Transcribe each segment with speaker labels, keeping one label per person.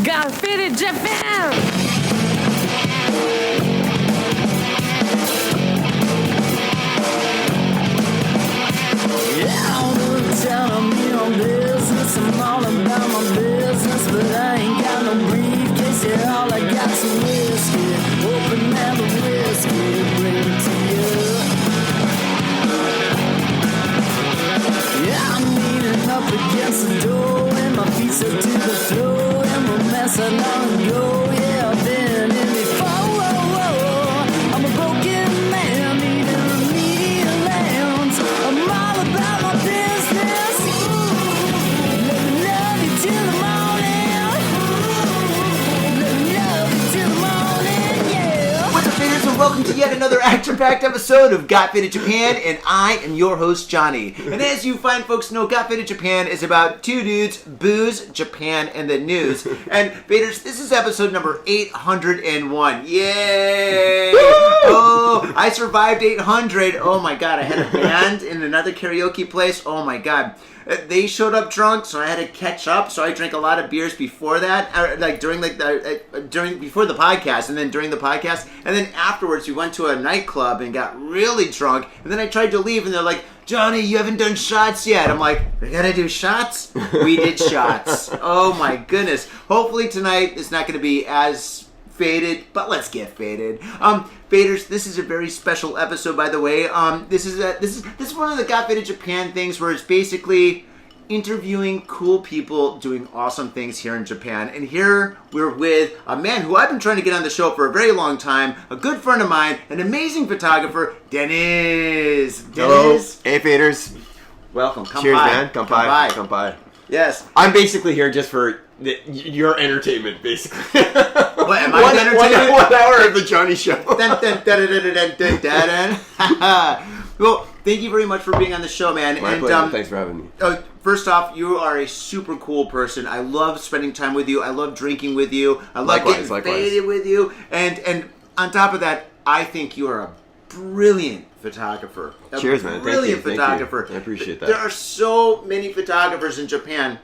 Speaker 1: Got fit in Japan! Yeah, all the time I'm in on business. I'm all about my business, but I ain't got no briefcase. Yeah, all I got's some whiskey. Open now the whiskey, bring it to you. Yeah, I'm leaning up against the door, and my feet are to the floor, and we're messing on go. Yeah, I've been in before. I'm a broken man, needing remedial lands. I'm all about my business. Let me love you till the morning. Let me love you till the morning, yeah.
Speaker 2: What's up, faders, and welcome to yet another action-packed episode of Got Faded Japan, and I am your host, Johnny. And as you fine folks know, Got Faded Japan is about two dudes, booze, Japan, and the news. And faders, this is episode number 801. Yay! Oh, I survived 800. Oh my god, I had a band in another karaoke place. Oh my god. They showed up drunk, so I had to catch up. So I drank a lot of beers before that, before the podcast, and then during the podcast, and then afterwards we went to a nightclub and got really drunk. And then I tried to leave, and they're like, "Johnny, you haven't done shots yet." I'm like, "We gotta do shots." We did shots. Oh my goodness. Hopefully tonight is not going to be as faded, but let's get faded. Faders, this is a very special episode, by the way. This is one of the Got Faded Japan things where it's basically interviewing cool people doing awesome things here in Japan. And here we're with a man who I've been trying to get on the show for a very long time, a good friend of mine, an amazing photographer, Deniz.
Speaker 3: Hello. Hey, faders.
Speaker 2: Welcome. Come
Speaker 3: Cheers,
Speaker 2: by.
Speaker 3: man. Come by.
Speaker 2: Yes.
Speaker 3: I'm basically here just for your entertainment, basically.
Speaker 2: What, am I the entertainment?
Speaker 3: 1 hour of the Johnny Show.
Speaker 2: Well, thank you very much for being on the show, man.
Speaker 3: My pleasure. Thanks for having me.
Speaker 2: First off, you are a super cool person. I love spending time with you. I love drinking with you. I love
Speaker 3: Likewise.
Speaker 2: getting faded with you. And on top of that, I think you are a brilliant photographer.
Speaker 3: Cheers, man.
Speaker 2: Brilliant
Speaker 3: Thank you.
Speaker 2: photographer.
Speaker 3: I appreciate that.
Speaker 2: There are so many photographers in Japan.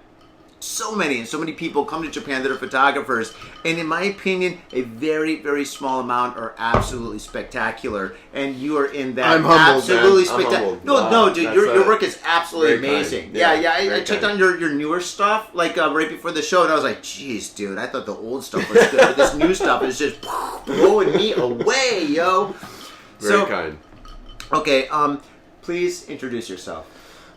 Speaker 2: So many people come to Japan that are photographers, and in my opinion, a very, very small amount are absolutely spectacular, and you are in that.
Speaker 3: I'm humbled,
Speaker 2: absolutely
Speaker 3: man.
Speaker 2: spectacular.
Speaker 3: Wow,
Speaker 2: No, dude, your work is absolutely
Speaker 3: very kind.
Speaker 2: amazing.
Speaker 3: Yeah,
Speaker 2: I checked on your newer stuff, like right before the show, and I was like, geez, dude, I thought the old stuff was good, but this new stuff is just blowing me away, yo.
Speaker 3: Very kind.
Speaker 2: Okay, please introduce yourself.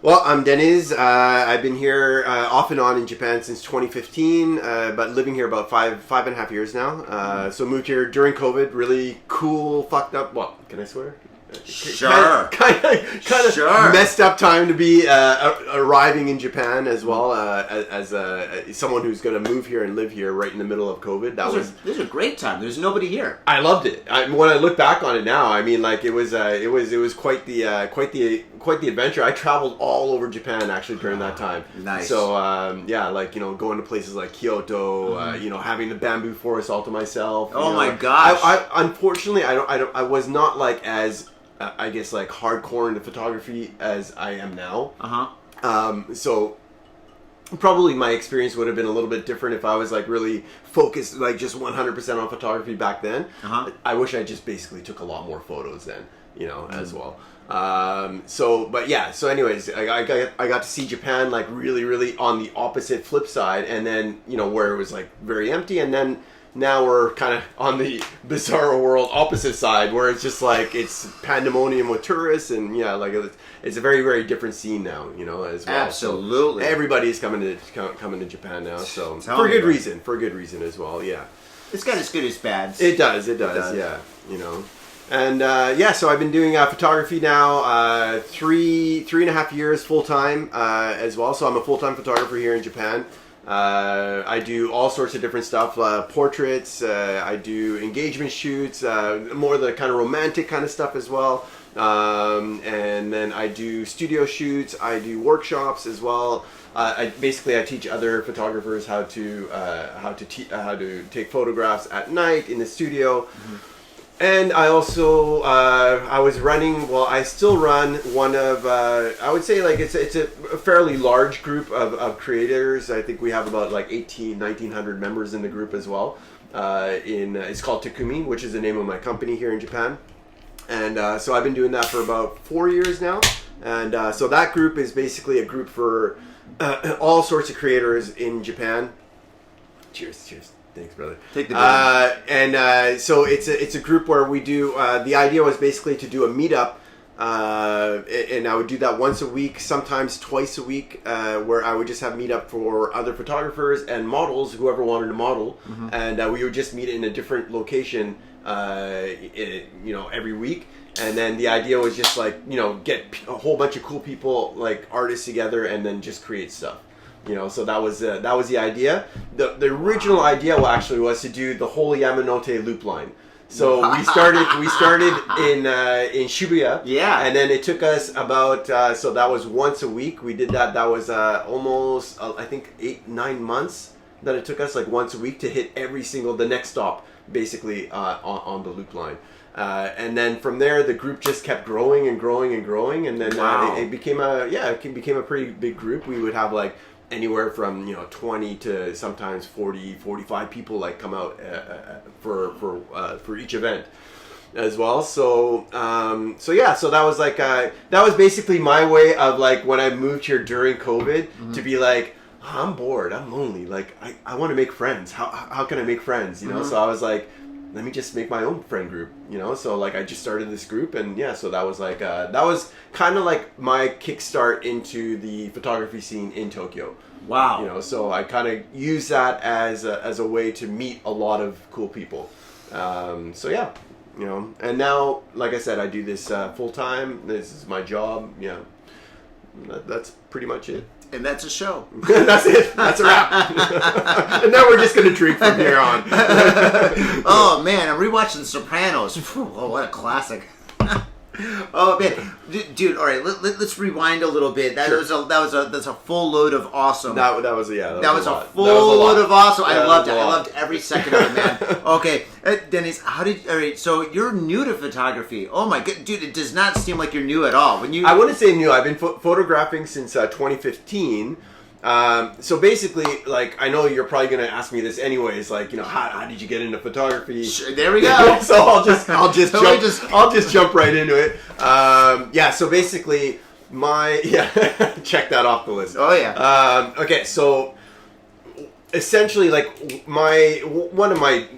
Speaker 3: Well, I'm Deniz. I've been here off and on in Japan since 2015, but living here about five and a half years now. So moved here during COVID. Really cool, fucked up. Well, can I swear?
Speaker 2: Sure.
Speaker 3: Kind of
Speaker 2: Sure.
Speaker 3: messed up time to be arriving in Japan as well as someone who's going to move here and live here right in the middle of COVID.
Speaker 2: This is a great time. There's nobody here.
Speaker 3: I loved it. When I look back on it now, I mean, like it was quite the adventure. I traveled all over Japan actually during that time.
Speaker 2: Nice.
Speaker 3: So going to places like Kyoto, having the bamboo forest all to myself.
Speaker 2: Oh my gosh.
Speaker 3: I unfortunately I was not like as I guess like hardcore into photography as I am now. So probably my experience would have been a little bit different if I was like really focused, like just 100% on photography back then. I wish I just basically took a lot more photos then, as well. So anyways, I got to see Japan like really, really on the opposite flip side, and then, where it was like very empty, and then now we're kind of on the bizarro world opposite side, where it's just like it's pandemonium with tourists, and it's a very, very different scene now, as well.
Speaker 2: Absolutely.
Speaker 3: So everybody's coming to Japan now, so
Speaker 2: Tell
Speaker 3: for
Speaker 2: me
Speaker 3: good
Speaker 2: about
Speaker 3: reason as well. Yeah,
Speaker 2: it's got its good as bad.
Speaker 3: it does. Yeah, And so I've been doing photography now 3.5 years full time as well. So I'm a full time photographer here in Japan. I do all sorts of different stuff, portraits, I do engagement shoots, more the kind of romantic kind of stuff as well. And then I do studio shoots, I do workshops as well. I teach other photographers how to take photographs at night in the studio. And I also I was running. Well, I still run one of. I would say like it's a fairly large group of creators. I think we have about like 1,900 members in the group as well. It's called Takumi, which is the name of my company here in Japan. And so I've been doing that for about 4 years now. And so that group is basically a group for all sorts of creators in Japan. Cheers. Thanks, brother.
Speaker 2: Take the beer.
Speaker 3: So it's a group where we do. The idea was basically to do a meetup, and I would do that once a week, sometimes twice a week, where I would just have meetup for other photographers and models, whoever wanted to model, and we would just meet in a different location, every week. And then the idea was just like get a whole bunch of cool people, like artists together, and then just create stuff. So that was the idea. The original idea was to do the whole Yamanote loop line. So we started in Shibuya.
Speaker 2: Yeah.
Speaker 3: And then it took us about so that was once a week. We did that. That was almost I think 8-9 months that it took us, like once a week, to hit the next stop basically on the loop line. And then from there, the group just kept growing and growing and growing, and then it became a pretty big group. We would have like anywhere from 20 to sometimes 40, 45 people like come out for each event as well. So that was like that was basically my way of like when I moved here during COVID to be like, I'm bored, I'm lonely, like I want to make friends. How can I make friends? So I was like, let me just make my own friend group, so like I just started this group, and so that was like that was kind of like my kickstart into the photography scene in Tokyo.
Speaker 2: Wow.
Speaker 3: So I kind of use that as a way to meet a lot of cool people. And now, like I said, I do this full time. This is my job. That's pretty much it.
Speaker 2: And that's a show.
Speaker 3: That's it. That's a wrap. And now we're just going to drink from here on.
Speaker 2: Oh, man. I'm rewatching The Sopranos. Oh, what a classic. Oh, man. Dude, all right. Let's rewind a little bit. That's a full load of awesome.
Speaker 3: That was a
Speaker 2: full load of awesome. I loved it. I loved every second of it, man. Okay. Deniz, all right, so you're new to photography. Oh my god, dude, it does not seem like you're new at all.
Speaker 3: I wouldn't say new. I've been photographing since 2015. So basically, like, I know you're probably going to ask me this anyways, like, how did you get into photography?
Speaker 2: Sure, there we go.
Speaker 3: So I'll just jump right into it. So basically check that off the list.
Speaker 2: Oh yeah.
Speaker 3: Okay, so essentially, like, one of my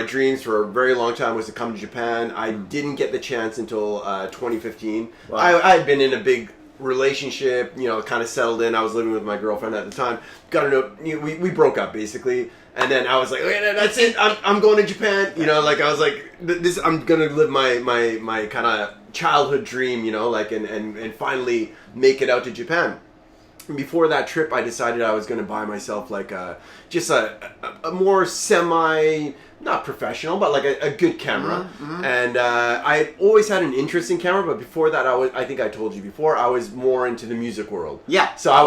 Speaker 3: dreams for a very long time was to come to Japan. I didn't get the chance until 2015. Wow. I had been in a big relationship, kind of settled in. I was living with my girlfriend at the time. We broke up basically, and then I was like, okay, that's it. I'm going to Japan. Like I was like, this. I'm gonna live my kind of childhood dream. And finally make it out to Japan. And before that trip, I decided I was going to buy myself like a more not professional, but like a good camera. And I always had an interest in camera, but before that, I think I told you before, I was more into the music world.
Speaker 2: Yeah.
Speaker 3: So I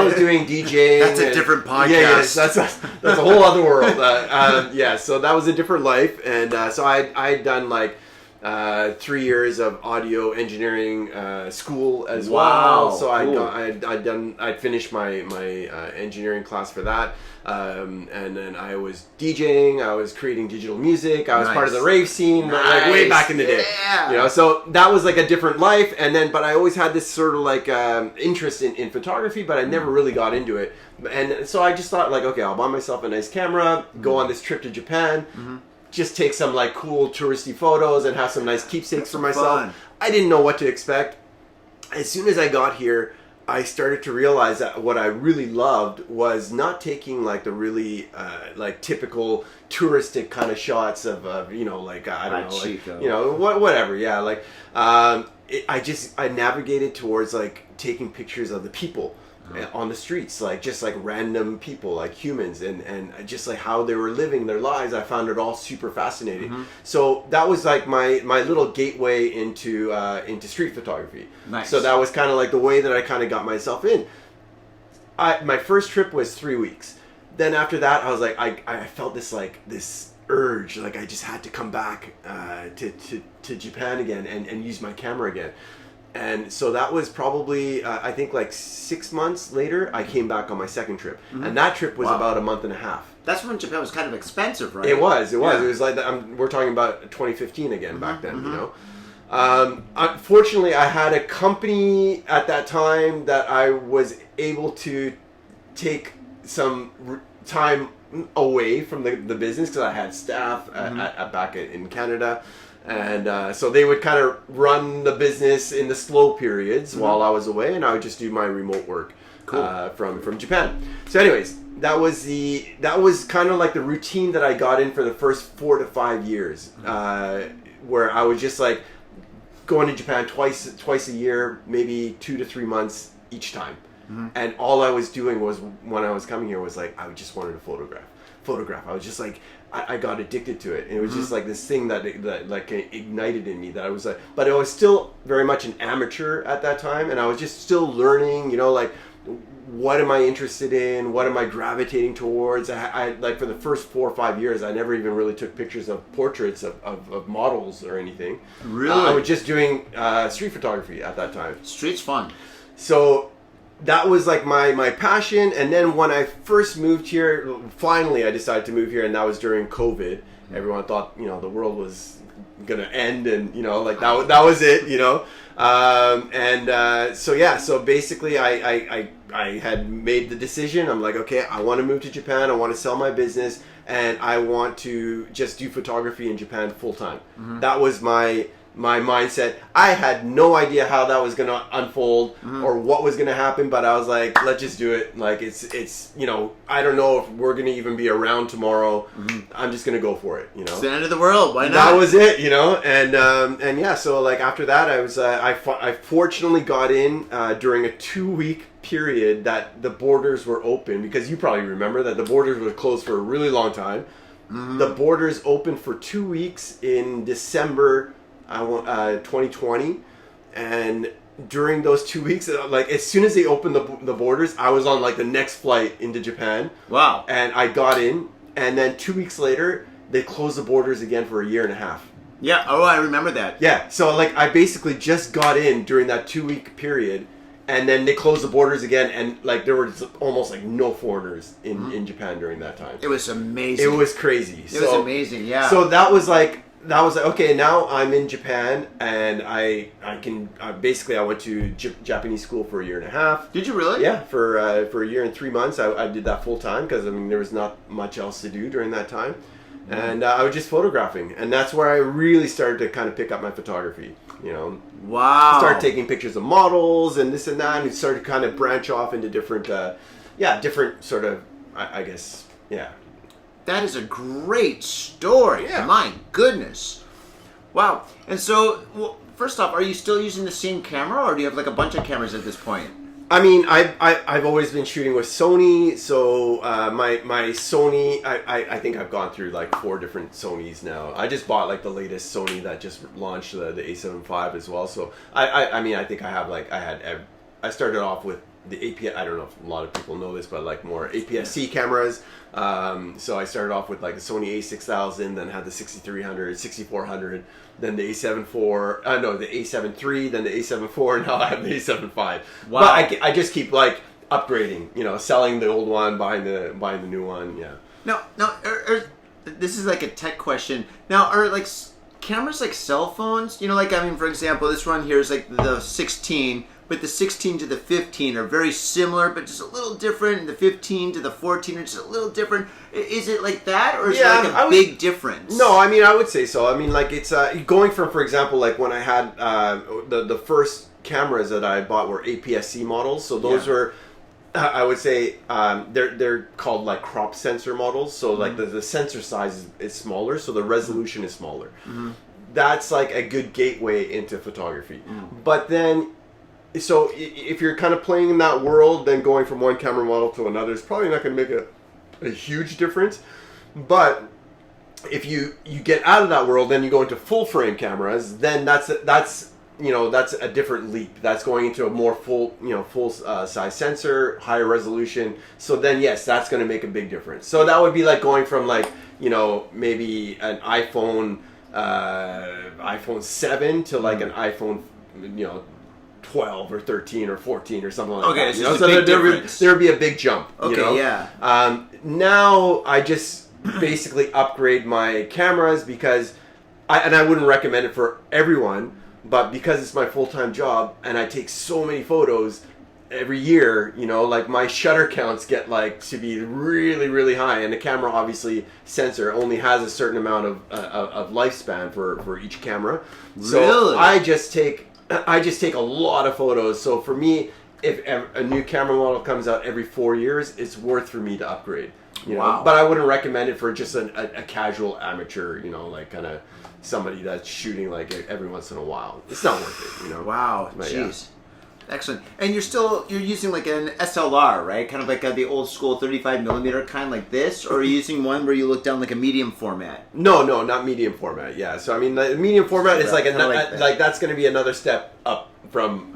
Speaker 3: was doing DJing.
Speaker 2: That's a different podcast.
Speaker 3: Yeah, that's a whole other world. So that was a different life, and so I'd done like 3 years of audio engineering school as well. So cool. I'd finished my engineering class for that, and then I was DJing. I was creating digital music. I was part of the rave scene, like way back in the day.
Speaker 2: Yeah.
Speaker 3: So that was like a different life. But I always had this sort of like interest in photography, but I never really got into it. And so I just thought like, okay, I'll buy myself a nice camera, go on this trip to Japan. Just take some like cool touristy photos and have some nice keepsakes for myself.
Speaker 2: Fun.
Speaker 3: I didn't know what to expect. As soon as I got here, I started to realize that what I really loved was not taking like the really like typical touristic kind of shots of like I don't know, like, whatever. Yeah, like I navigated towards like taking pictures of the people on the streets, like just like random people, like humans, and just like how they were living their lives. I found it all super fascinating. So that was like my little gateway into street photography.
Speaker 2: Nice.
Speaker 3: So that was kind of like the way that I kind of got myself in. My first trip was 3 weeks. Then after that, I was like, I felt this urge, like I just had to come back to Japan again and use my camera again. And so that was probably, I think like 6 months later, I came back on my second trip. And that trip was about a month and a half.
Speaker 2: That's when Japan was kind of expensive, right?
Speaker 3: It was.
Speaker 2: Yeah.
Speaker 3: It was like that. We're talking about 2015 again back then, you know. Unfortunately, I had a company at that time that I was able to take some time away from the business because I had staff back in Canada. And so they would kind of run the business in the slow periods while I was away, and I would just do my remote work from Japan. So anyways, that was kind of like the routine that I got in for the first 4 to 5 years, where I was just like going to Japan twice a year, maybe 2 to 3 months each time. And all I was doing was, when I was coming here, was like I just wanted to photograph. I was just like, I got addicted to it, and it was just like this thing that like ignited in me, that I was like, but I was still very much an amateur at that time, and I was just still learning, you know, like what am I interested in, what am I gravitating towards. I like for the first 4 or 5 years, I never even really took pictures of portraits of models or anything.
Speaker 2: Really?
Speaker 3: I was just doing street photography at that time.
Speaker 2: Street's fun.
Speaker 3: So that was like my passion. And then when I first moved here, finally I decided to move here, and that was during COVID. Everyone thought, you know, the world was gonna end, and you know, like that was it, you know. So basically I had made the decision. I'm like, okay, I want to move to Japan, I want to sell my business, and I want to just do photography in Japan full time. That was my mindset. I had no idea how that was going to unfold or what was going to happen, but I was like, let's just do it. Like it's you know, I don't know if we're going to even be around tomorrow. I'm just going to go for it, you know.
Speaker 2: It's the end of the world. Why not?
Speaker 3: That was it, you know. And yeah, so like after that, I was I fortunately got in during a 2-week period that the borders were open, because you probably remember that the borders were closed for a really long time. The borders opened for 2 weeks in December 2020, and during those 2 weeks, like as soon as they opened the borders, I was on like the next flight into Japan.
Speaker 2: Wow.
Speaker 3: And I got in, and then 2 weeks later they closed the borders again for a year and a half.
Speaker 2: Yeah. Oh, I remember that.
Speaker 3: Yeah. So like I basically just got in during that 2-week period, and then they closed the borders again, and like there were almost like no foreigners in Japan during that time.
Speaker 2: It was amazing.
Speaker 3: It was crazy.
Speaker 2: It was amazing. Yeah.
Speaker 3: So that was like, okay, now I'm in Japan, and I can basically I went to Japanese school for a year and a half.
Speaker 2: Did you really?
Speaker 3: Yeah, for a year and 3 months. I did that full time, because I mean there was not much else to do during that time, and I was just photographing, and that's where I really started to kind of pick up my photography. You know,
Speaker 2: wow.
Speaker 3: Started taking pictures of models and this and that, and it started to kind of branch off into different, different sort of, I guess, yeah.
Speaker 2: That is a great story.
Speaker 3: Yeah.
Speaker 2: My goodness. Wow. And so, well, first off, are you still using the same camera, or do you have like a bunch of cameras at this point?
Speaker 3: I mean, I've always been shooting with Sony, so my Sony, I think I've gone through like 4 different Sonys now. I just bought like the latest Sony that just launched, the A7 IV as well. So I mean, I think I have like, I started off with the APS, I don't know if a lot of people know this, but like more APS-C cameras. So I started off with like the Sony A6000, then had the 6300, 6400, then the A7 IV, the A7 III, then the A7 IV, and now I have the A7 V. Wow. But I just keep like upgrading, you know, selling the old one, buying the new one, yeah.
Speaker 2: Now, this is like a tech question. Now, are like cameras like cell phones? You know, like, I mean, for example, this one here is like the 16, but the 16 to the 15 are very similar, but just a little different. And the 15 to the 14 are just a little different. Is it like that, or is it like a big difference?
Speaker 3: No, I mean, I would say so. I mean, like, it's going from, for example, like when I had the first cameras that I bought were APS-C models. So those were, I would say, they're called like crop sensor models. So like the sensor size is smaller, so the resolution is smaller. That's like a good gateway into photography. But then, so if you're kind of playing in that world, then going from one camera model to another is probably not going to make a huge difference. But if you get out of that world, then you go into full frame cameras, then that's that's a different leap. That's going into a more full size sensor, higher resolution. So then, yes, that's going to make a big difference. So that would be like going from like, maybe an iPhone 7 to like an iPhone, 12 or 13 or 14 or something like that.
Speaker 2: So
Speaker 3: there would be a big jump.
Speaker 2: Okay, yeah.
Speaker 3: Now I just basically upgrade my cameras because I wouldn't recommend it for everyone, but because it's my full-time job and I take so many photos every year, like my shutter counts get like to be really, really high, and the camera sensor only has a certain amount of lifespan for each camera. So
Speaker 2: really?
Speaker 3: I just take a lot of photos. So for me, if a new camera model comes out every 4 years, it's worth for me to upgrade.
Speaker 2: Wow.
Speaker 3: But I wouldn't recommend it for just a casual amateur, like kind of somebody that's shooting like every once in a while. It's not worth it,
Speaker 2: Wow,
Speaker 3: but,
Speaker 2: jeez. Excellent. And you're using like an SLR, right? Kind of like the old school 35mm kind like this, or are you using one where you look down like a medium format?
Speaker 3: No, not medium format. Yeah. So I mean, the medium format is like that's going to be another step up from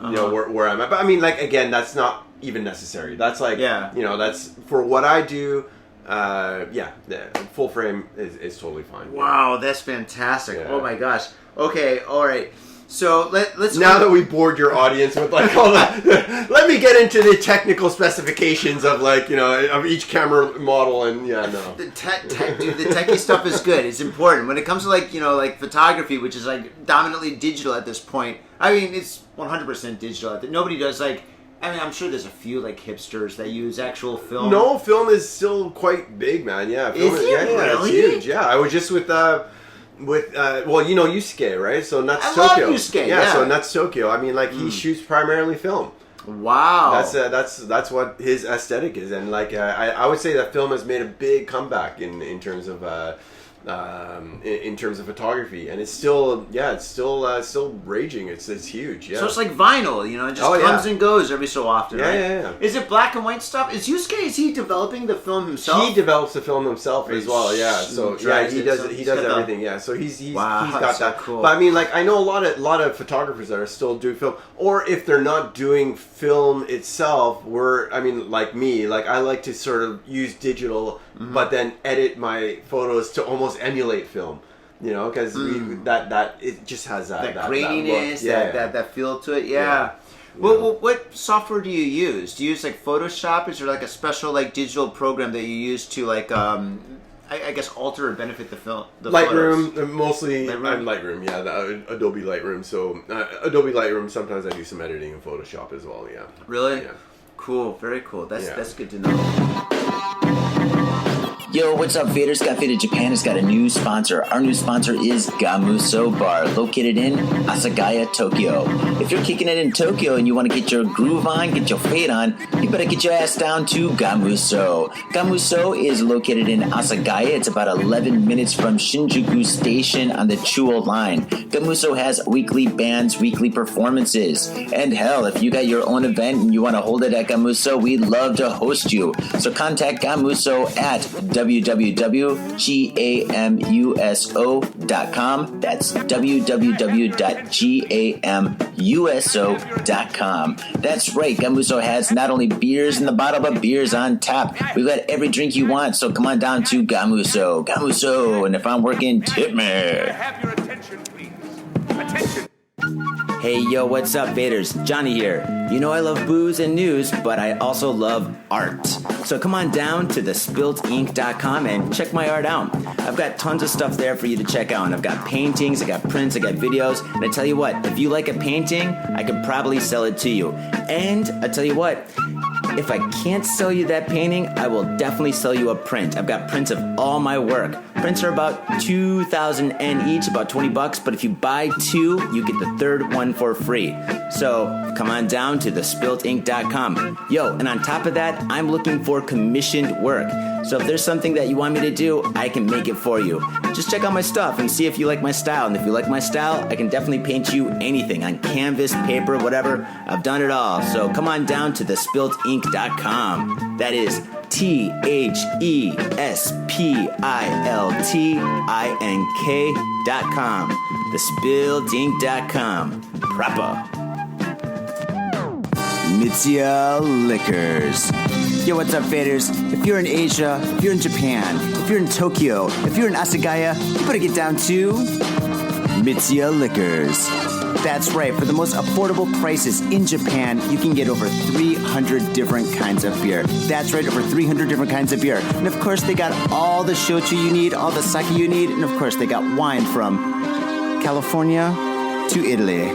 Speaker 3: where I'm at. But I mean, like again, that's not even necessary. That's like that's for what I do. The full frame is totally fine.
Speaker 2: Wow, that's fantastic.
Speaker 3: Yeah.
Speaker 2: Oh my gosh. Okay, all right. So let's
Speaker 3: now that we bored your audience with like all the, let me get into the technical specifications of like of each camera model and
Speaker 2: the techie stuff is good. It's important when it comes to like photography, which is like dominantly digital at this point. I mean, it's 100% digital. Nobody does like. I mean, I'm sure there's a few like hipsters that use actual film.
Speaker 3: No, film is still quite big, man. Yeah, film
Speaker 2: is it really?
Speaker 3: It's huge. Yeah, I was just with Yusuke, right? So Nuts
Speaker 2: I
Speaker 3: Tokyo.
Speaker 2: love Yusuke.
Speaker 3: Yeah, so Nuts Tokyo. I mean, like he shoots primarily film.
Speaker 2: Wow.
Speaker 3: That's what his aesthetic is, and like I would say that film has made a big comeback in terms of in terms of photography, and it's still raging. It's huge. Yeah.
Speaker 2: So it's like vinyl, it just comes and goes every so often.
Speaker 3: Yeah,
Speaker 2: right?
Speaker 3: yeah.
Speaker 2: Is it black and white stuff? Is he developing the film himself?
Speaker 3: He develops the film himself as well. Yeah. So he does everything. Yeah. So he's got that.
Speaker 2: Cool.
Speaker 3: But I mean, like I know a lot of photographers that are still doing film, or if they're not doing film itself, like me, like I like to sort of use digital, but then edit my photos to almost emulate film, because that it just has that
Speaker 2: graininess, that feel to it.
Speaker 3: Yeah.
Speaker 2: Well, what software do you use? Do you use like Photoshop? Is there like a special like digital program that you use to like I guess alter or benefit the film?
Speaker 3: Lightroom,
Speaker 2: photos?
Speaker 3: mostly.
Speaker 2: Lightroom?
Speaker 3: I'm Lightroom, yeah, Adobe Lightroom. So Adobe Lightroom. Sometimes I do some editing in Photoshop as well. Yeah.
Speaker 2: Really?
Speaker 3: Yeah.
Speaker 2: Cool. Very cool. That's good to know.
Speaker 4: Yo, what's up, Vader? Scott Vader Japan has got a new sponsor. Our new sponsor is Gamuso Bar, located in Asagaya, Tokyo. If you're kicking it in Tokyo and you want to get your groove on, get your fade on, you better get your ass down to Gamuso. Gamuso is located in Asagaya. It's about 11 minutes from Shinjuku Station on the Chuo line. Gamuso has weekly bands, weekly performances. And hell, if you got your own event and you want to hold it at Gamuso, we'd love to host you. So contact Gamuso at www.gamuso.com. That's www.gamuso.com. That's right, Gamuso has not only beers in the bottle, but beers on tap. We've got every drink you want, so come on down to Gamuso. Gamuso, and if I'm working, tip me.
Speaker 5: Have your attention, please. Attention.
Speaker 4: Hey, yo, what's up, Vaders? Johnny here. You know I love booze and news, but I also love art. So come on down to thespiltink.com and check my art out. I've got tons of stuff there for you to check out. I've got paintings, I got prints, I got videos. And I tell you what, if you like a painting, I could probably sell it to you. And I tell you what, if I can't sell you that painting, I will definitely sell you a print. I've got prints of all my work. Prints are about 2,000 N each, about $20, but if you buy two, you get the third one for free. So come on down to thespiltink.com. Yo, and on top of that, I'm looking for commissioned work. So if there's something that you want me to do, I can make it for you. Just check out my stuff and see if you like my style. And if you like my style, I can definitely paint you anything on canvas, paper, whatever. I've done it all. So come on down to thespiltink.com. That is TheSpiltInk.com. TheSpiltInk.com. Proper. Mitsuya Liquors. Yo, what's up, faders? If you're in Asia, if you're in Japan, if you're in Tokyo, if you're in Asagaya, you better get down to Mitsuya Liquors. That's right, for the most affordable prices in Japan, you can get over 300 different kinds of beer. That's right, over 300 different kinds of beer. And of course, they got all the shochu you need, all the sake you need, and of course, they got wine from California to Italy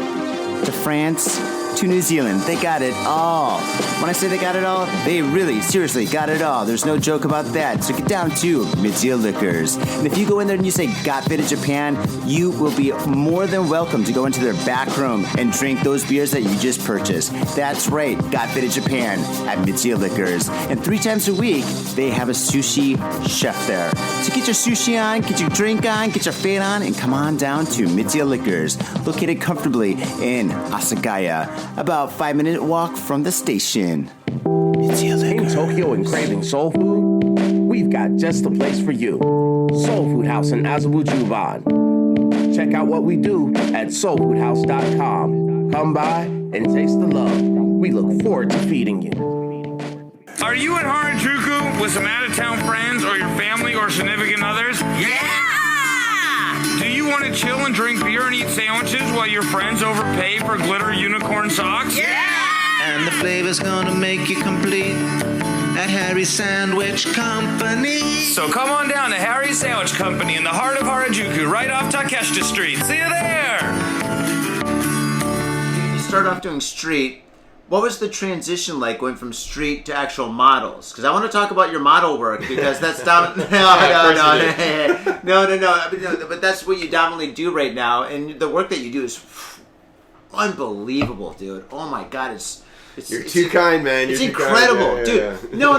Speaker 4: to France to New Zealand. They got it all. When I say they got it all, they really, seriously got it all. There's no joke about that. So get down to Mitsuya Liquors. And if you go in there and you say, Got Faded Japan, you will be more than welcome to go into their back room and drink those beers that you just purchased. That's right, Got Faded Japan at Mitsuya Liquors. And 3 times a week, they have a sushi chef there. So get your sushi on, get your drink on, get your fade on, and come on down to Mitsuya Liquors, located comfortably in Asagaya, about 5-minute walk from the station. Mitsuya
Speaker 6: In
Speaker 4: Liquors.
Speaker 6: Tokyo and craving soul food? We've got just the place for you. Soul Food House in Azabu-Juban. Check out what we do at soulfoodhouse.com. Come by and taste the love. We look forward to feeding you.
Speaker 5: Are you in Harajuku with some out-of-town friends or your family or significant others? Yeah! Do you want to chill and drink beer and eat sandwiches while your friends overpay for glitter unicorn socks? Yeah!
Speaker 7: And the flavor's gonna make you complete at Harry's Sandwich Company.
Speaker 5: So come on down to Harry's Sandwich Company in the heart of Harajuku, right off Takeshita Street. See you there!
Speaker 2: You start off doing street. What was the transition like going from street to actual models? Because I want to talk about your model work because that's down. No. But that's what you dominantly do right now, and the work that you do is unbelievable, dude. Oh my God, it's
Speaker 3: You're too kind, man.
Speaker 2: It's
Speaker 3: You're too
Speaker 2: incredible,
Speaker 3: kind.
Speaker 2: dude. No.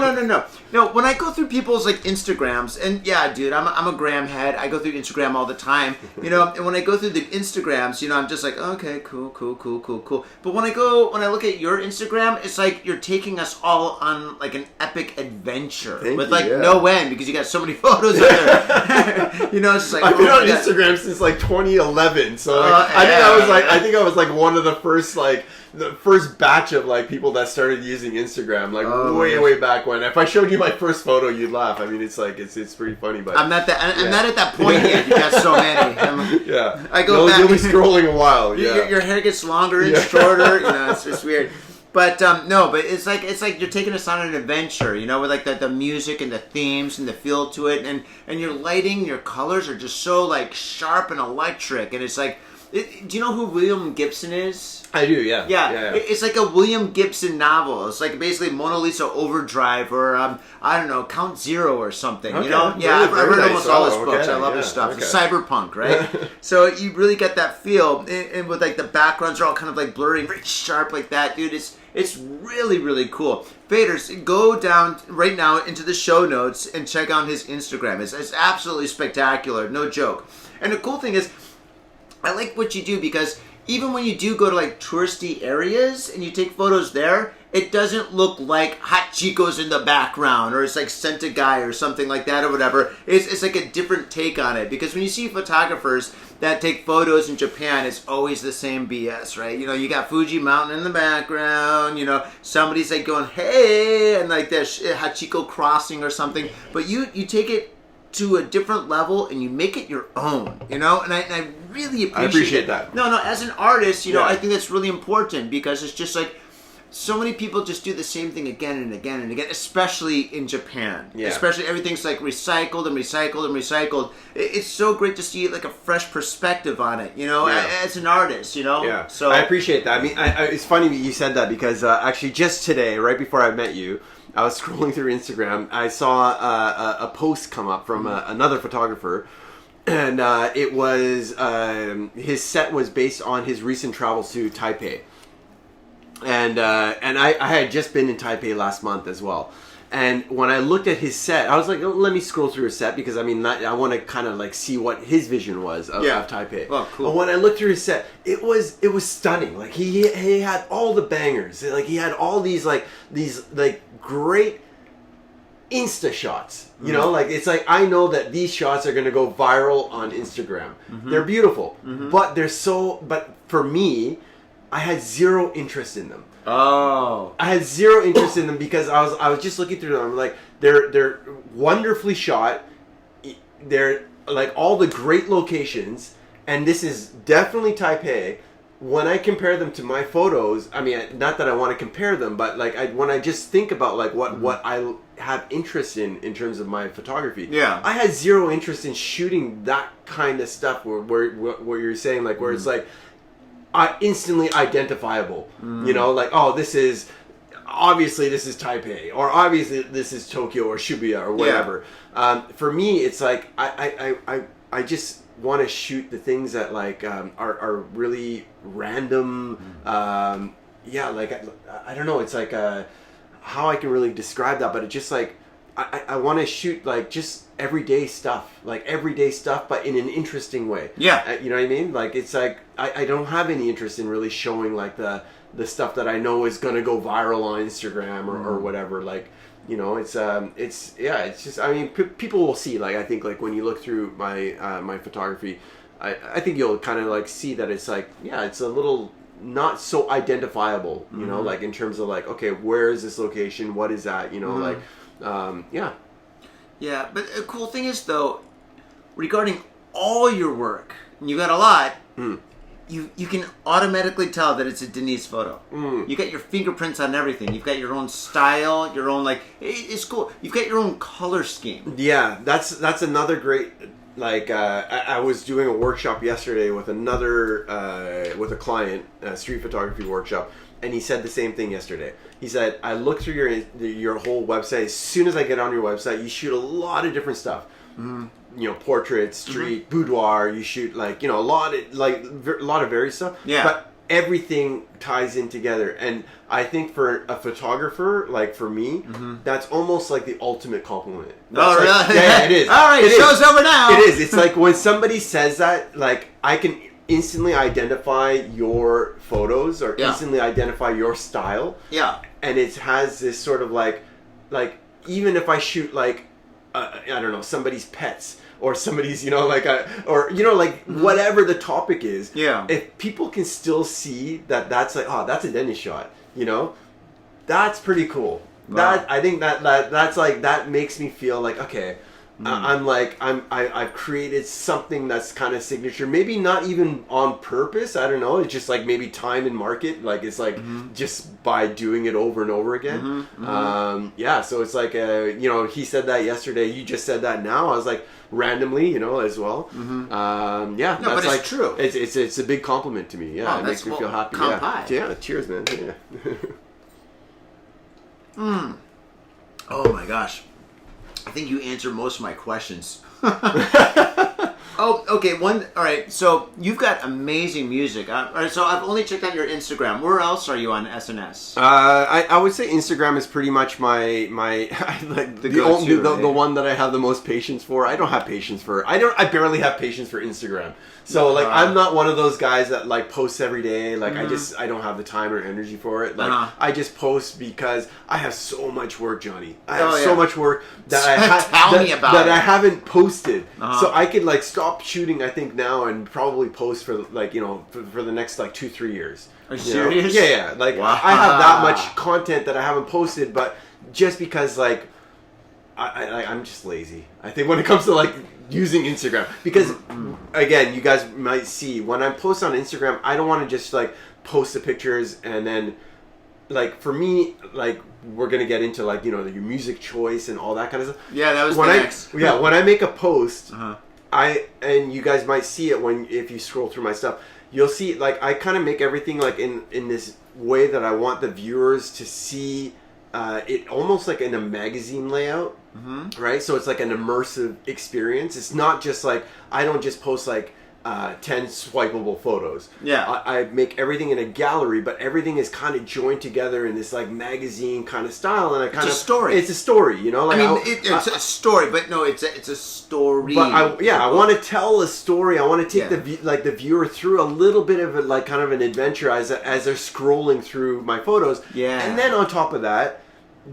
Speaker 2: When I go through people's like Instagrams, and yeah, dude, I'm a gram head. I go through Instagram all the time, And when I go through the Instagrams, I'm just like, okay, cool. But when I look at your Instagram, it's like you're taking us all on like an epic adventure with like no end because you got so many photos of there. It's just like
Speaker 3: I've been on Instagram since like 2011, so like, I think I was like one of the first the first batch of like people that started using Instagram way back when. If I showed you my first photo, you'd laugh. I mean, it's like it's pretty funny, but
Speaker 2: I'm not at that point yet. You got so many. I go back.
Speaker 3: You'll be scrolling a while. Yeah.
Speaker 2: Your hair gets longer and shorter. It's just weird. But but it's like you're taking us on an adventure, with like the music and the themes and the feel to it, and your lighting, your colors are just so like sharp and electric, and it's like. Do you know who William Gibson is?
Speaker 3: I do, yeah.
Speaker 2: Yeah. It's like a William Gibson novel. It's like basically Mona Lisa Overdrive or, I don't know, Count Zero or something,
Speaker 3: Okay.
Speaker 2: Yeah, I've read almost all his books. I love his stuff.
Speaker 3: Okay.
Speaker 2: It's cyberpunk, right? So you really get that feel. And with like the backgrounds are all kind of like blurry, very sharp like that, dude. It's really, really cool. Faders, go down right now into the show notes and check out his Instagram. It's absolutely spectacular, no joke. And the cool thing is, I like what you do because even when you do go to like touristy areas and you take photos there, it doesn't look like Hot Chico's in the background or it's like Senta Guy or something like that or whatever. It's like a different take on it because when you see photographers that take photos in Japan, it's always the same BS, right? You got Fuji Mountain in the background, somebody's like going, hey, and like there's Hachiko crossing or something. But you take it to a different level and you make it your own, and I really appreciate
Speaker 3: that.
Speaker 2: No, as an artist, I think that's really important because it's just like so many people just do the same thing again and again and again, especially in Japan.
Speaker 3: Yeah.
Speaker 2: Especially everything's like recycled and recycled and recycled. It's so great to see like a fresh perspective on it, as an artist,
Speaker 3: Yeah.
Speaker 2: So
Speaker 3: I appreciate that. I mean, it's funny you said that because actually just today, right before I met you, I was scrolling through Instagram. I saw a post come up from another photographer, and it was his set was based on his recent travels to Taipei, and I had just been in Taipei last month as well. And when I looked at his set, I was like, oh, let me scroll through his set because I want to kind of like see what his vision was of Taipei.
Speaker 2: Oh, cool.
Speaker 3: But when I looked through his set, it was stunning. Like he had all the bangers. Like he had all these great Insta shots. You know, like it's like I know that these shots are going to go viral on Instagram. They're beautiful, but but for me, I had zero interest in them.
Speaker 2: Oh.
Speaker 3: I had zero interest in them because I was just looking through them. I'm like, they're wonderfully shot. They're like all the great locations, and this is definitely Taipei. When I compare them to my photos, I mean, not that I want to compare them, but like when I just think about like what I have interest in terms of my photography, I had zero interest in shooting that kind of stuff where you're saying like where it's like instantly identifiable, you know, like, oh, this is Taipei, or obviously this is Tokyo or Shibuya or whatever. For me, it's like I just want to shoot the things that like are really random. Like I don't know. It's like how I can really describe that, but it's just like I want to shoot like just everyday stuff, but in an interesting way. Yeah, you know what I mean? Like it's like I don't have any interest in really showing like the stuff that I know is gonna go viral on Instagram or whatever. Like, you know, it's just, I mean, people will see, like, I think, like, when you look through my my photography, I think you'll kind of, like, see that it's, like, it's a little not so identifiable, you know, like, in terms of, like, okay, where is this location? What is that? You know, like,
Speaker 2: Yeah, but the cool thing is, though, regarding all your work, and you got a lot, you can automatically tell that it's a Deniz photo. You got your fingerprints on everything. You've got your own style, your own, like, it's cool. You've got your own color scheme.
Speaker 3: Yeah, that's another great, like, I was doing a workshop yesterday with with a client, a street photography workshop, and he said the same thing yesterday. He said, I looked through your whole website. As soon as I get on your website, you shoot a lot of different stuff. You know, portraits, street, boudoir. You shoot like, you know, a lot of various stuff. Yeah. But everything ties in together, and I think for a photographer, like for me, that's almost like the ultimate compliment. That's
Speaker 2: really?
Speaker 3: Yeah, it is.
Speaker 2: All right, show's over now.
Speaker 3: It is. It's like when somebody says that, like I can instantly identify your photos or instantly identify your style. Yeah. And it has this sort of like even if I shoot like I don't know, somebody's pets or somebody's, you know, like or you know, like whatever the topic is. Yeah. If people can still see that's like, oh, that's a Deniz shot, you know, that's pretty cool. Wow. I think that's like, that makes me feel like, okay, I've created something that's kind of signature, maybe not even on purpose. I don't know. It's just like maybe time and market. Like it's like just by doing it over and over again. So it's like, you know, he said that yesterday. You just said that now. I was like randomly, you know, as well.
Speaker 2: No, that's but it's
Speaker 3: like
Speaker 2: true.
Speaker 3: It's a big compliment to me. Yeah, it makes me feel happy. Yeah, cheers, man. Yeah.
Speaker 2: Oh my gosh. I think you answered most of my questions. Oh, okay. All right. So you've got amazing music. All right. So I've only checked out your Instagram. Where else are you on SNS?
Speaker 3: I would say Instagram is pretty much my like the one that I have the most patience for. I don't have patience for. I barely have patience for Instagram. So like I'm not one of those guys that like posts every day. Like I don't have the time or energy for it. Like I just post because I have so much work, Johnny. I have so much work that I haven't posted. So I could like stop shooting, I think, now and probably post for like, you know, for the next like 2-3 years.
Speaker 2: Are you serious?
Speaker 3: Know? Yeah. Like I have that much content that I haven't posted, but just because like I'm just lazy. I think when it comes to like using Instagram, because again, you guys might see when I post on Instagram, I don't want to just like post the pictures and then like for me, like we're gonna get into like, you know, your music choice and all that kind of stuff.
Speaker 2: Yeah, that was next.
Speaker 3: When I make a post, and you guys might see it if you scroll through my stuff, you'll see like I kind of make everything like in this way that I want the viewers to see it almost like in a magazine layout, right? So it's like an immersive experience. It's not just like, I don't just post like 10 swipeable photos. Yeah. I make everything in a gallery, but everything is kind of joined together in this like magazine kind of style, and it's a story, you know. Like
Speaker 2: it's a story, but no, it's a story.
Speaker 3: But I want to tell a story. I want to take the viewer through a little bit of like kind of an adventure as they're scrolling through my photos. Yeah. And then on top of that,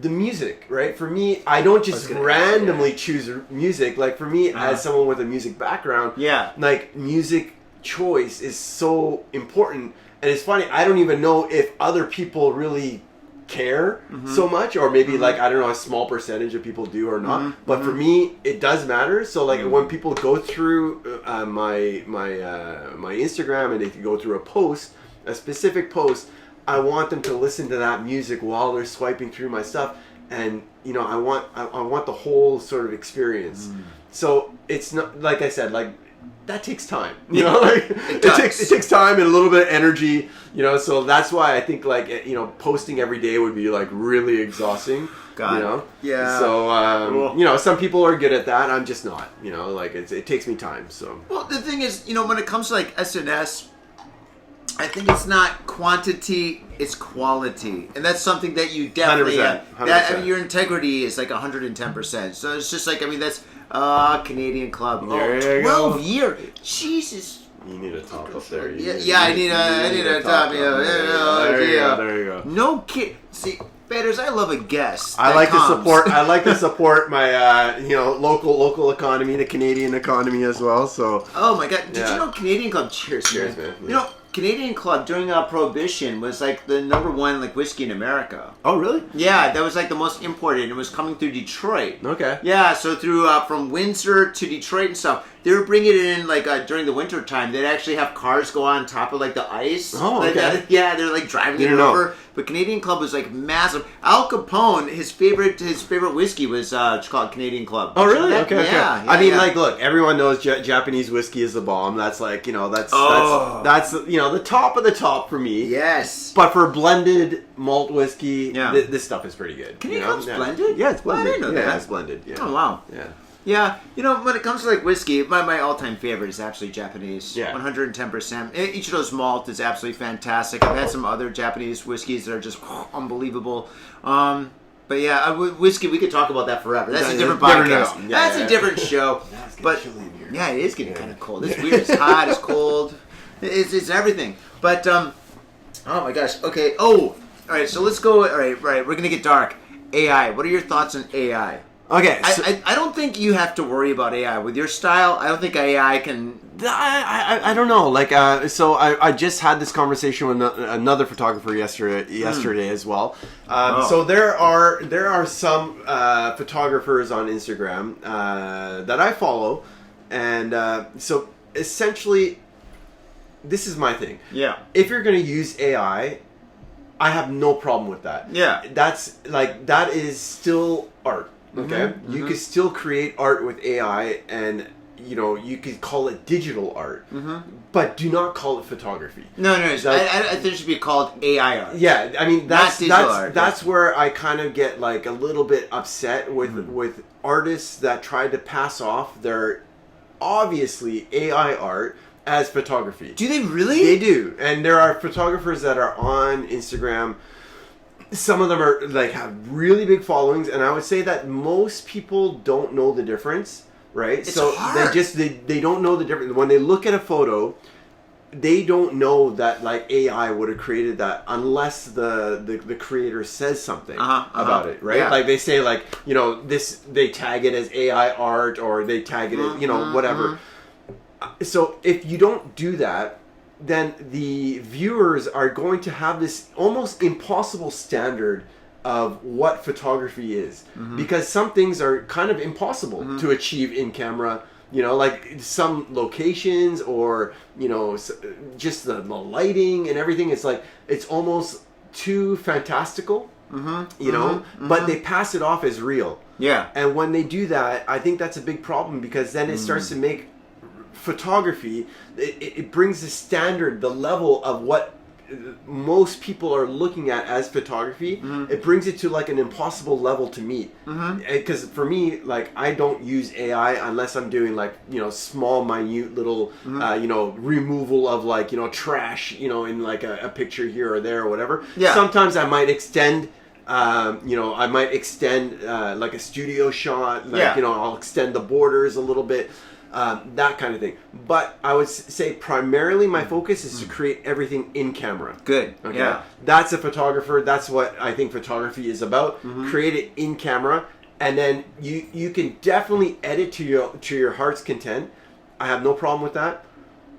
Speaker 3: the music, right? For me, I don't just randomly choose music. Like for me, as someone with a music background, like music choice is so important. And it's funny, I don't even know if other people really care so much, or maybe like, I don't know, a small percentage of people do or not. But for me, it does matter. So like when people go through my Instagram and they go through a specific post, I want them to listen to that music while they're swiping through my stuff, and you know, I want the whole sort of experience. So it's not, like I said, like that takes time, you know, like it takes time and a little bit of energy, you know. So that's why I think like, you know, posting every day would be like really exhausting. You know? Yeah. So you know, some people are good at that. I'm just not. You know, like it takes me time. So
Speaker 2: well, the thing is, you know, when it comes to like SNS, I think it's not quantity, it's quality. And that's something that you definitely
Speaker 3: 100%,
Speaker 2: have.
Speaker 3: 100%.
Speaker 2: That, I mean, your integrity is like 110%. So it's just like, I mean, that's Canadian Club.
Speaker 3: There you
Speaker 2: 12
Speaker 3: go.
Speaker 2: year. Jesus.
Speaker 3: You need a top up there.
Speaker 2: I need a top.
Speaker 3: There you go.
Speaker 2: No kid. See, Faders, I love a guest.
Speaker 3: I like to support my you know, local economy, the Canadian economy as well. So
Speaker 2: oh my God! Did you know Canadian Club? Cheers,
Speaker 3: man.
Speaker 2: Yeah. You know, Canadian Club during Prohibition was like the #1 like whiskey in America.
Speaker 3: Oh really?
Speaker 2: Yeah, that was like the most imported. It was coming through Detroit.
Speaker 3: Okay.
Speaker 2: Yeah, so through from Windsor to Detroit and stuff. They were bringing it in like during the winter time. They'd actually have cars go on top of like the ice.
Speaker 3: Oh,
Speaker 2: like
Speaker 3: okay.
Speaker 2: That. Yeah, they're like driving it over. But Canadian Club was like massive. Al Capone, his favorite whiskey was called Canadian Club.
Speaker 3: Oh really?
Speaker 2: Okay.
Speaker 3: Yeah, I mean, like, look, everyone knows Japanese whiskey is the bomb. That's like, you know, that's you know, the top of the top for me.
Speaker 2: Yes.
Speaker 3: But for blended malt whiskey, this stuff is pretty good.
Speaker 2: Canadian Club's blended?
Speaker 3: Yeah, it's blended.
Speaker 2: I didn't know that.
Speaker 3: Yeah, it's blended. Yeah.
Speaker 2: Oh wow.
Speaker 3: Yeah.
Speaker 2: Yeah, you know, when it comes to like whiskey, my all-time favorite is actually Japanese.
Speaker 3: Yeah.
Speaker 2: 110%. Each of those malt is absolutely fantastic. I've had some other Japanese whiskeys that are just unbelievable. But yeah, whiskey, we could talk about that forever. That's a different podcast. That's a different show. But yeah, it is getting kind of cold. It's weird. It's hot. It's cold. It's everything. But oh my gosh. Okay. Oh, all right. So let's go. All right. We're gonna get dark. AI. What are your thoughts on AI?
Speaker 3: Okay, so
Speaker 2: I don't think you have to worry about AI with your style. I don't think AI can.
Speaker 3: I don't know. Like, so I just had this conversation with another photographer yesterday as well. So there are some photographers on Instagram that I follow, and so essentially, this is my thing.
Speaker 2: Yeah.
Speaker 3: If you're going to use AI, I have no problem with that.
Speaker 2: Yeah.
Speaker 3: That is still art. Okay, you could still create art with AI, and you know, you could call it digital art, but do not call it photography.
Speaker 2: No. I think it should be called AI art.
Speaker 3: Yeah, I mean that's
Speaker 2: art,
Speaker 3: where I kind of get like a little bit upset with artists that try to pass off their obviously AI art as photography.
Speaker 2: Do they really?
Speaker 3: They do, and there are photographers that are on Instagram. Some of them are like have really big followings, and I would say that most people don't know the difference, right?
Speaker 2: It's
Speaker 3: so
Speaker 2: hard.
Speaker 3: they don't know the difference. When they look at a photo, they don't know that like AI would have created that unless the creator says something about it, right?
Speaker 2: Yeah.
Speaker 3: Like they say like, you know, they tag it as AI art, or they tag it as, you know, whatever. So if you don't do that, then the viewers are going to have this almost impossible standard of what photography is, because some things are kind of impossible to achieve in camera. You know, like some locations, or you know, just the lighting and everything. It's like it's almost too fantastical. You know, but they pass it off as real.
Speaker 2: Yeah.
Speaker 3: And when they do that, I think that's a big problem, because then it starts to make photography, it brings the standard, the level of what most people are looking at as photography. It brings it to like an impossible level to meet, because for me, like, I don't use AI unless I'm doing like, you know, small minute little you know, removal of like, you know, trash, you know, in like a picture here or there or whatever. Sometimes I might extend you know, like a studio shot, like, you know, I'll extend the borders a little bit. that kind of thing. But I would say primarily my focus is to create everything in camera.
Speaker 2: Good.
Speaker 3: Okay?
Speaker 2: Yeah.
Speaker 3: That's a photographer. That's what I think photography is about. Create it in camera, and then you can definitely edit to your heart's content. I have no problem with that.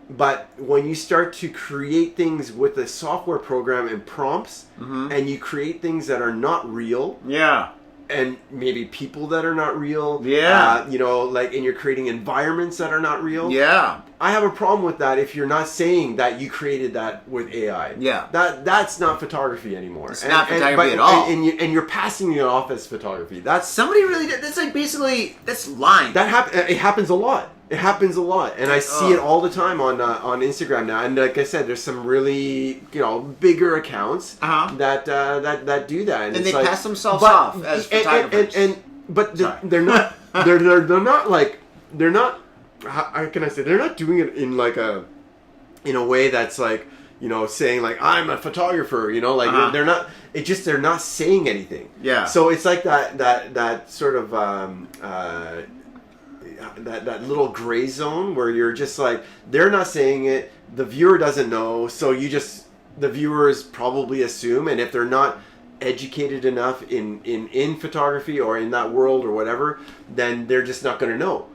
Speaker 3: But when you start to create things with a software program and prompts, and you create things that are not real,
Speaker 2: Yeah.
Speaker 3: and maybe people that are not real,
Speaker 2: Yeah.
Speaker 3: and you're creating environments that are not real,
Speaker 2: Yeah.
Speaker 3: I have a problem with that if you're not saying that you created that with AI.
Speaker 2: Yeah.
Speaker 3: That's not photography anymore.
Speaker 2: It's not photography at all.
Speaker 3: And you're passing it off as photography.
Speaker 2: Somebody really did. That's like basically, that's lying.
Speaker 3: It happens a lot. It happens a lot, and I see it all the time on Instagram now. And like I said, there's some really bigger accounts that do that,
Speaker 2: and they pass themselves off as photographers.
Speaker 3: But they're not. they're not like they're not. How can I say? They're not doing it in like in a way that's like saying like I'm a photographer. They're not. It's just they're not saying anything.
Speaker 2: Yeah.
Speaker 3: So it's like that sort of. That little gray zone where you're just like they're not saying it, the viewer doesn't know, so the viewers probably assume, and if they're not educated enough in photography or in that world or whatever, then they're just not going to know.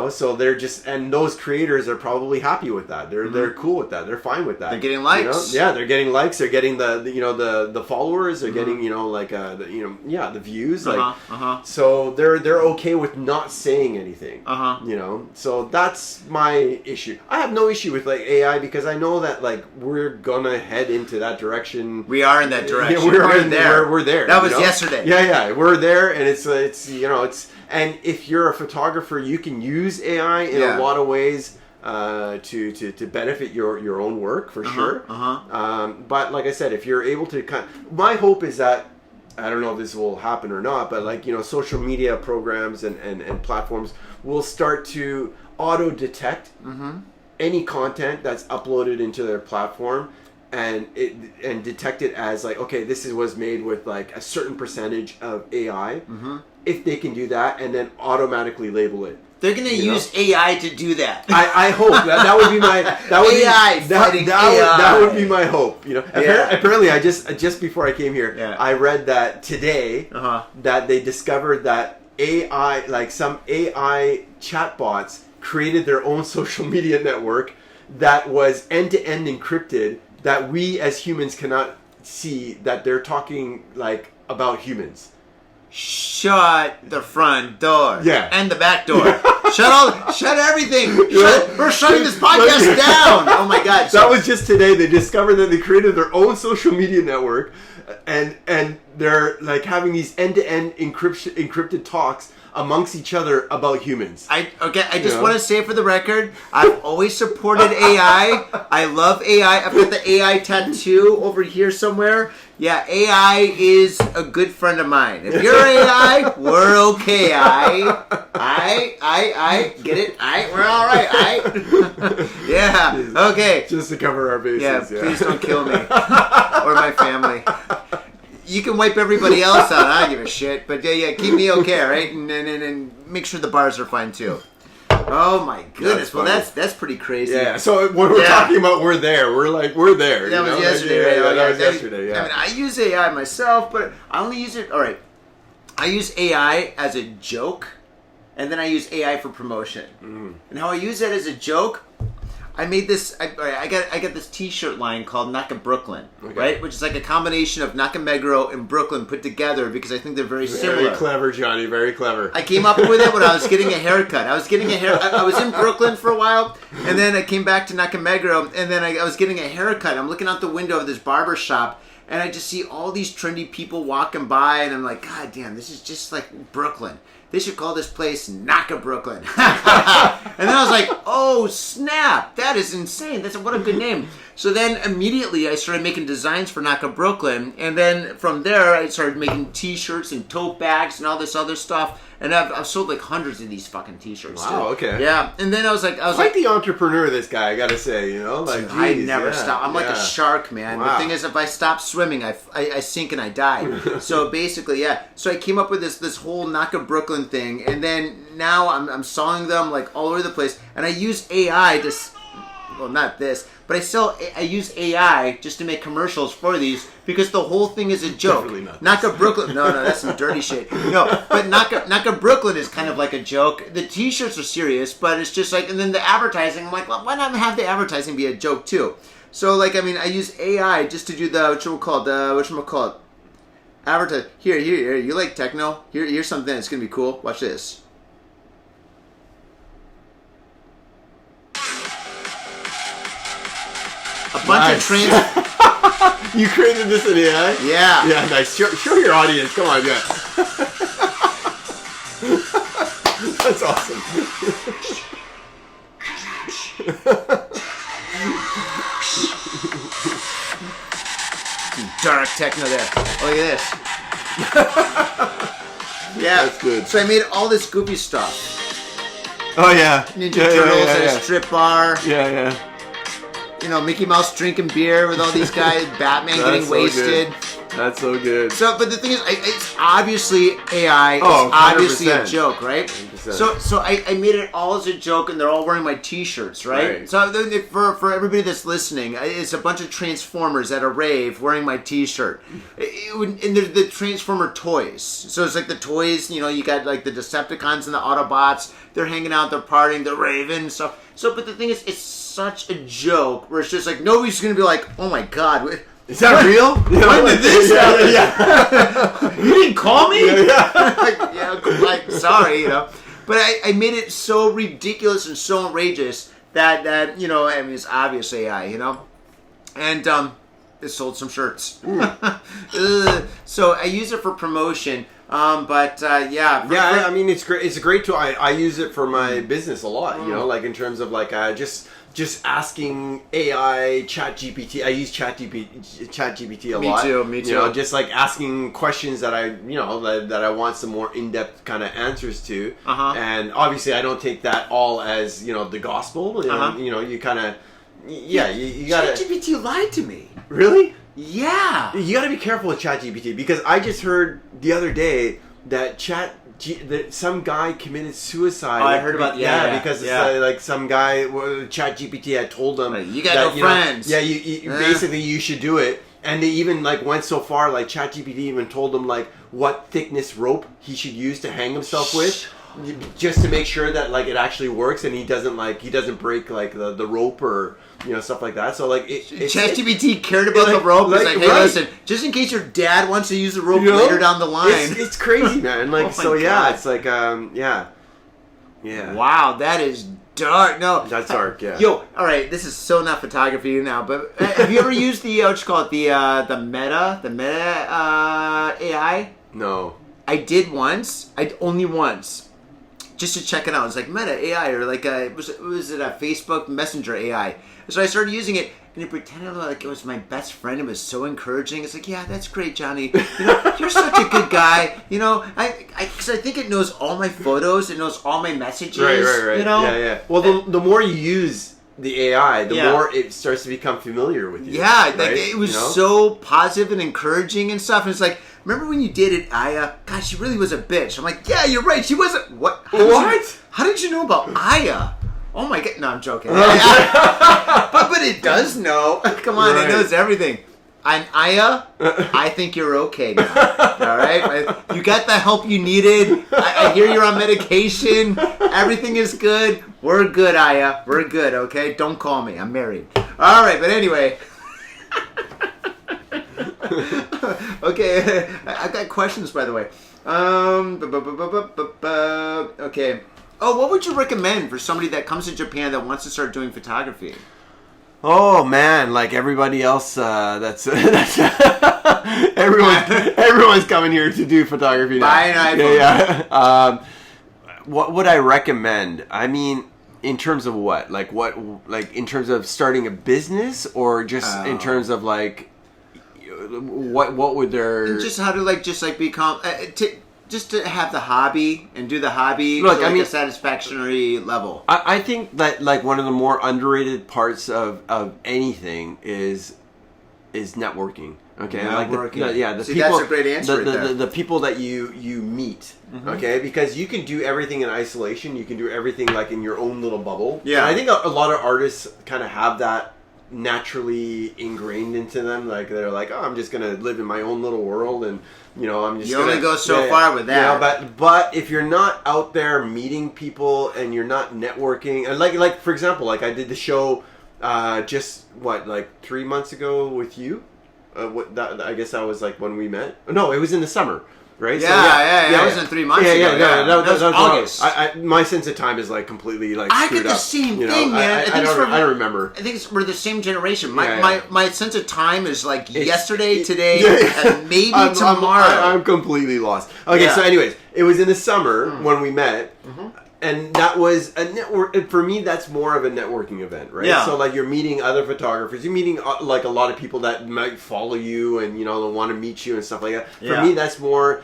Speaker 3: So they're just, and those creators are probably happy with that. They're cool with that. They're fine with that.
Speaker 2: They're getting likes.
Speaker 3: Yeah, they're getting likes. They're getting the followers. They're getting the views. So they're okay with not saying anything. So that's my issue. I have no issue with like AI because I know that like we're gonna head into that direction.
Speaker 2: We are in that direction.
Speaker 3: Yeah, we're there.
Speaker 2: That was yesterday.
Speaker 3: Yeah, we're there, and it's and if you're a photographer, you can use AI in a lot of ways to benefit your own work for sure. But like I said, if you're able to my hope is that, I don't know if this will happen or not, but like social media programs and platforms will start to auto detect any content that's uploaded into their platform and detect it as like, okay, this was made with like a certain percentage of AI. If they can do that, and then automatically label it.
Speaker 2: They're going to use AI to do that.
Speaker 3: I hope that would be my that would be my hope. Apparently, I just before I came here, I read that today that they discovered that AI, like some AI chatbots, created their own social media network that was end-to-end encrypted. That we as humans cannot see, that they're talking like about humans.
Speaker 2: Shut the front door.
Speaker 3: Yeah.
Speaker 2: And the back door. Shut everything. We're shutting this podcast down. Oh my God.
Speaker 3: That was just today. They discovered that they created their own social media network, and they're like having these end-to-end encrypted talks amongst each other about humans.
Speaker 2: I just want to say for the record, I've always supported AI. I love AI. I've got the AI tattoo over here somewhere. Yeah, AI is a good friend of mine. If you're AI, we're okay. I get it. We're all right. Yeah. Okay.
Speaker 3: Just to cover our bases.
Speaker 2: Yeah. Please don't kill me or my family. You can wipe everybody else out. I don't give a shit. But yeah, keep me okay, right? And make sure the bars are fine too. Oh my goodness! Well, that's pretty crazy.
Speaker 3: Yeah. So when we're talking about we're there, we're there.
Speaker 2: That was yesterday, right?
Speaker 3: That was yesterday. Yeah.
Speaker 2: I mean, I use AI myself, but I only use it. All right, I use AI as a joke, and then I use AI for promotion. And how I use it as a joke, I made this. I got this T-shirt line called Naka Brooklyn, right? Which is like a combination of Nakameguro and Brooklyn put together because I think they're very similar.
Speaker 3: Very clever, Johnny. Very clever.
Speaker 2: I came up with it when I was getting a haircut. I was in Brooklyn for a while, and then I came back to Nakameguro, and then I was getting a haircut. I'm looking out the window of this barber shop, and I just see all these trendy people walking by, and I'm like, God damn, this is just like Brooklyn. They should call this place Naka Brooklyn. And then I was like, oh, snap. That is insane. What a good name. So then immediately I started making designs for Naka Brooklyn, and then from there I started making T-shirts and tote bags and all this other stuff. And I've sold like hundreds of these fucking T-shirts.
Speaker 3: Wow, okay.
Speaker 2: Yeah, and then I was
Speaker 3: Quite
Speaker 2: like
Speaker 3: the entrepreneur, this guy, I gotta say, like,
Speaker 2: I
Speaker 3: geez,
Speaker 2: never
Speaker 3: yeah,
Speaker 2: stop. I'm like a shark, man.
Speaker 3: Wow.
Speaker 2: The thing is, if I stop swimming, I sink and I die. So basically, yeah. So I came up with this whole Naka Brooklyn thing, and then now I'm selling them like all over the place, and I use AI to, well, not this, but I use AI just to make commercials for these because the whole thing is a joke.
Speaker 3: Definitely not
Speaker 2: Naka Brooklyn, no, that's some dirty shit. No, but Naka Brooklyn is kind of like a joke. The T-shirts are serious, but it's just like, and then the advertising, I'm like, well, why not have the advertising be a joke too? So like, I mean, I use AI just to do the whatchamacallit, advertise. Here, you like techno? Here's something that's gonna be cool. Watch this. A bunch of trans.
Speaker 3: You created this in AI?
Speaker 2: Yeah.
Speaker 3: Yeah, nice. Show your audience. Come on, yeah. That's awesome.
Speaker 2: Dark techno there. Oh, look at this. Yeah.
Speaker 3: That's good.
Speaker 2: So I made all this goofy stuff.
Speaker 3: Oh, yeah.
Speaker 2: Ninja Turtles at a strip bar.
Speaker 3: Yeah.
Speaker 2: Mickey Mouse drinking beer with all these guys. Batman getting
Speaker 3: so
Speaker 2: wasted.
Speaker 3: Good. That's so good.
Speaker 2: So, but the thing is, it's obviously AI. It's
Speaker 3: Oh, 100%.
Speaker 2: obviously a joke, right?
Speaker 3: 100%.
Speaker 2: So I made it all as a joke, and they're all wearing my T-shirts, right? So for everybody that's listening, it's a bunch of Transformers at a rave wearing my T-shirt, and they're the Transformer toys. So it's like the toys, you got like the Decepticons and the Autobots. They're hanging out, they're partying, they're raving and stuff. So, but the thing is, it's such a joke where it's just like nobody's gonna be like, oh my god.
Speaker 3: Is that real?
Speaker 2: When did this happen? Yeah. You didn't call me?
Speaker 3: Yeah.
Speaker 2: Sorry, But I made it so ridiculous and so outrageous that I mean, it's obvious AI, and it sold some shirts. So I use it for promotion.
Speaker 3: I mean, it's great. It's a great tool. I use it for my business a lot. Like in terms of like just asking AI, ChatGPT. I use ChatGPT a lot.
Speaker 2: Me too.
Speaker 3: Just like asking questions that I want some more in-depth kind of answers to. And obviously, I don't take that all as the gospel. You kind of you gotta.
Speaker 2: ChatGPT lied to me.
Speaker 3: Really?
Speaker 2: Yeah.
Speaker 3: You got to be careful with ChatGPT because I just heard the other day that that some guy committed suicide.
Speaker 2: Oh, I heard about
Speaker 3: because it's like some guy ChatGPT had told him
Speaker 2: you got no friends.
Speaker 3: Basically you should do it, and they even like went so far like ChatGPT even told him like what thickness rope he should use to hang himself with. Just to make sure that like it actually works and he doesn't break like the rope or stuff like that. So like
Speaker 2: ChatGPT cared about the rope. It's like, hey, listen, just in case your dad wants to use the rope later down the line.
Speaker 3: It's crazy, man. Like
Speaker 2: God.
Speaker 3: it's like yeah.
Speaker 2: Wow, that is dark. No,
Speaker 3: that's dark. Yeah.
Speaker 2: Yo, all right, this is so not photography now, but have you ever used the the Meta AI?
Speaker 3: No.
Speaker 2: I did once. Only once. Just to check it out. It's like Meta AI or like was it a Facebook Messenger AI? So I started using it and it pretended like it was my best friend. It was so encouraging. It's like, yeah, that's great, Johnny. You're such a good guy. Because I think it knows all my photos. It knows all my messages.
Speaker 3: Right. Yeah. Well, the more you use the AI, the more it starts to become familiar with you.
Speaker 2: Yeah,
Speaker 3: right?
Speaker 2: like it was so positive and encouraging and stuff. And it's like, remember when you dated Aya? God, she really was a bitch. I'm like, yeah, you're right. She wasn't. What? How did you know about Aya? Oh my god! No, I'm joking. but it does know. Come on, it knows everything. I'm Aya. I think you're okay now. All right, you got the help you needed. I hear you're on medication. Everything is good. We're good, Aya. We're good. Okay, don't call me. I'm married. All right, but anyway. Okay, I've got questions, by the way. Okay. Oh, what would you recommend for somebody that comes to Japan that wants to start doing photography?
Speaker 3: Oh man, like everybody else, that's everyone's coming here to do photography now.
Speaker 2: Buy an iPhone.
Speaker 3: Yeah. What would I recommend? I mean, In terms of what? Like in terms of starting a business, or just in terms of like what would their
Speaker 2: and just how to become just to have the hobby and do the hobby
Speaker 3: Look,
Speaker 2: to
Speaker 3: I mean,
Speaker 2: a satisfactory level.
Speaker 3: I think that like one of the more underrated parts of anything is networking. Okay,
Speaker 2: Networking.
Speaker 3: Like the
Speaker 2: See,
Speaker 3: people,
Speaker 2: that's a great answer right there.
Speaker 3: The people that you meet. Okay, because you can do everything in isolation. You can do everything like in your own little bubble.
Speaker 2: Yeah,
Speaker 3: and I think a lot of artists kind of have that naturally ingrained into them. Like they're like, oh, I'm just gonna live in my own little world, and I'm just.
Speaker 2: You only go so far with that.
Speaker 3: But if you're not out there meeting people and you're not networking, and like for example, like I did the show just 3 months ago with you. I guess that was like when we met. No, it was in the summer. Right?
Speaker 2: Yeah. It wasn't 3 months ago.
Speaker 3: Yeah. That was
Speaker 2: August.
Speaker 3: My sense of time is like completely like
Speaker 2: I
Speaker 3: screwed
Speaker 2: get the
Speaker 3: up,
Speaker 2: same thing, man.
Speaker 3: I don't remember.
Speaker 2: I think we're the same generation.
Speaker 3: Yeah.
Speaker 2: My sense of time is like yesterday, today, and maybe tomorrow.
Speaker 3: I'm completely lost. Okay, so anyways, it was in the summer when we met. And that was a network. For me, that's more of a networking event, right?
Speaker 2: Yeah.
Speaker 3: So like you're meeting other photographers, you're meeting like a lot of people that might follow you and they'll want to meet you and stuff like that. For me, that's more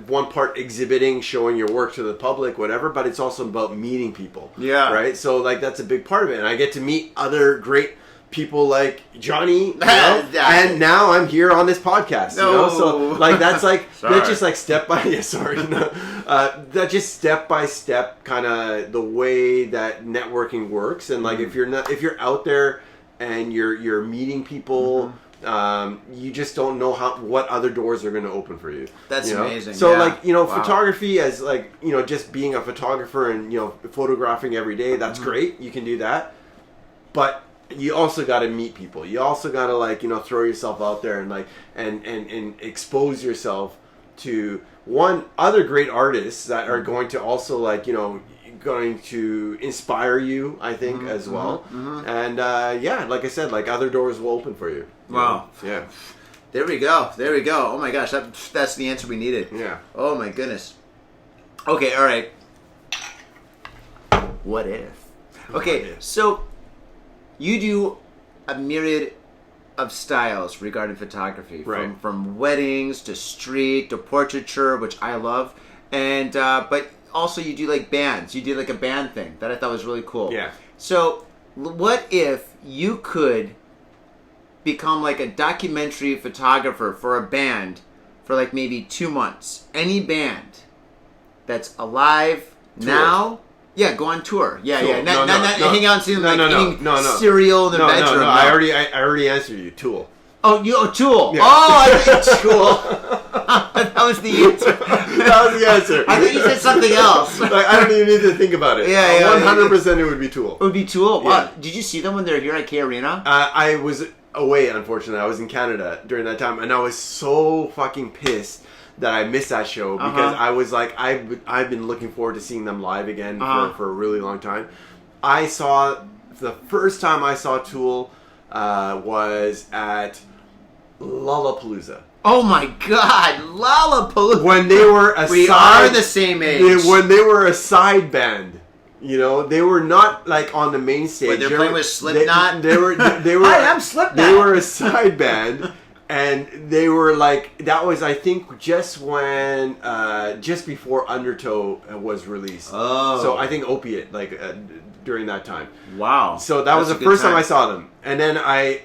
Speaker 3: one part exhibiting, showing your work to the public, whatever. But it's also about meeting people.
Speaker 2: Yeah.
Speaker 3: Right. So like that's a big part of it, and I get to meet other great people like Johnny, and now I'm here on this podcast. So like that's like that's just like step by that just step by step kind of the way that networking works. And like if you're out there and you're meeting people, you just don't know what other doors are going to open for you.
Speaker 2: That's amazing.
Speaker 3: So like photography as like just being a photographer and photographing every day, that's great. You can do that, but you also got to meet people. You also got to throw yourself out there and and expose yourself to other great artists that are going to also going to inspire you, I think, as well. And like I said, other doors will open for you.
Speaker 2: Wow.
Speaker 3: Yeah.
Speaker 2: There we go. Oh my gosh, that's the answer we needed.
Speaker 3: Yeah.
Speaker 2: Oh my goodness. Okay, all right. What if? Okay, so you do a myriad of styles regarding photography, from weddings to street to portraiture, which I love, and but also you do like bands. You did like a band thing that I thought was really cool.
Speaker 3: Yeah.
Speaker 2: So what if you could become like a documentary photographer for a band for like maybe 2 months? Any band that's alive now. Yeah, go on tour. Yeah,
Speaker 3: Tool.
Speaker 2: Not hang out and see them eating cereal in the bedroom.
Speaker 3: No. I already answered you. Tool.
Speaker 2: Tool.
Speaker 3: Yeah.
Speaker 2: Oh, I think Tool. That was the answer.
Speaker 3: That was the answer.
Speaker 2: I think you said something else.
Speaker 3: I don't even need to think about it. 100% it would be Tool.
Speaker 2: It would be Tool.
Speaker 3: Yeah.
Speaker 2: Wow. Did you see them when they were here at K Arena?
Speaker 3: I was away, unfortunately. I was in Canada during that time, and I was so fucking pissed that I missed that show because I was like, I've been looking forward to seeing them live again for a really long time. The first time I saw Tool was at Lollapalooza.
Speaker 2: Oh my God, Lollapalooza!
Speaker 3: When they were
Speaker 2: we are the same age.
Speaker 3: When they were a side band. They were not like on the main stage.
Speaker 2: When they're playing with Slipknot.
Speaker 3: They were.
Speaker 2: Hi, I'm Slipknot.
Speaker 3: They were a side band. And they were that was, I think, just before Undertow was released. Oh. So I think Opiate, during that time.
Speaker 2: Wow.
Speaker 3: So that was the first time I saw them. And then I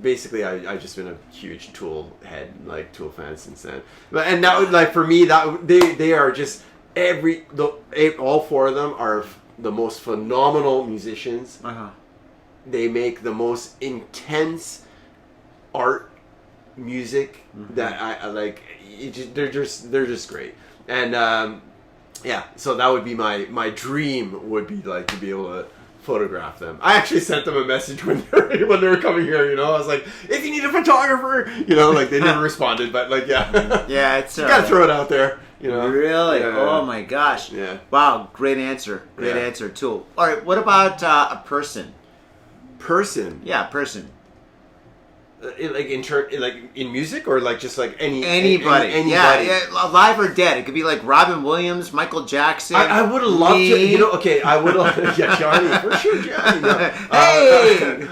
Speaker 3: basically just been a huge Tool head, Tool fan since then. And that, for me, that they are just all four of them are the most phenomenal musicians. They make the most intense art music that I like. They're just great. And so that would be my dream, would be to be able to photograph them. I actually sent them a message when they were coming here. I was like, if you need a photographer, they never responded, but
Speaker 2: yeah, it's
Speaker 3: you gotta throw it out there.
Speaker 2: Really?
Speaker 3: Yeah.
Speaker 2: Oh my gosh.
Speaker 3: Yeah.
Speaker 2: Wow, great answer. Great answer, Tool. All right, what about a person?
Speaker 3: Person?
Speaker 2: Yeah, person.
Speaker 3: Like in music or like just like
Speaker 2: anybody.
Speaker 3: anybody.
Speaker 2: Yeah, alive or dead. It could be like Robin Williams, Michael Jackson.
Speaker 3: I would have loved to. You know, okay, I would have. Yeah, Johnny, for sure, Johnny. No.
Speaker 2: Hey.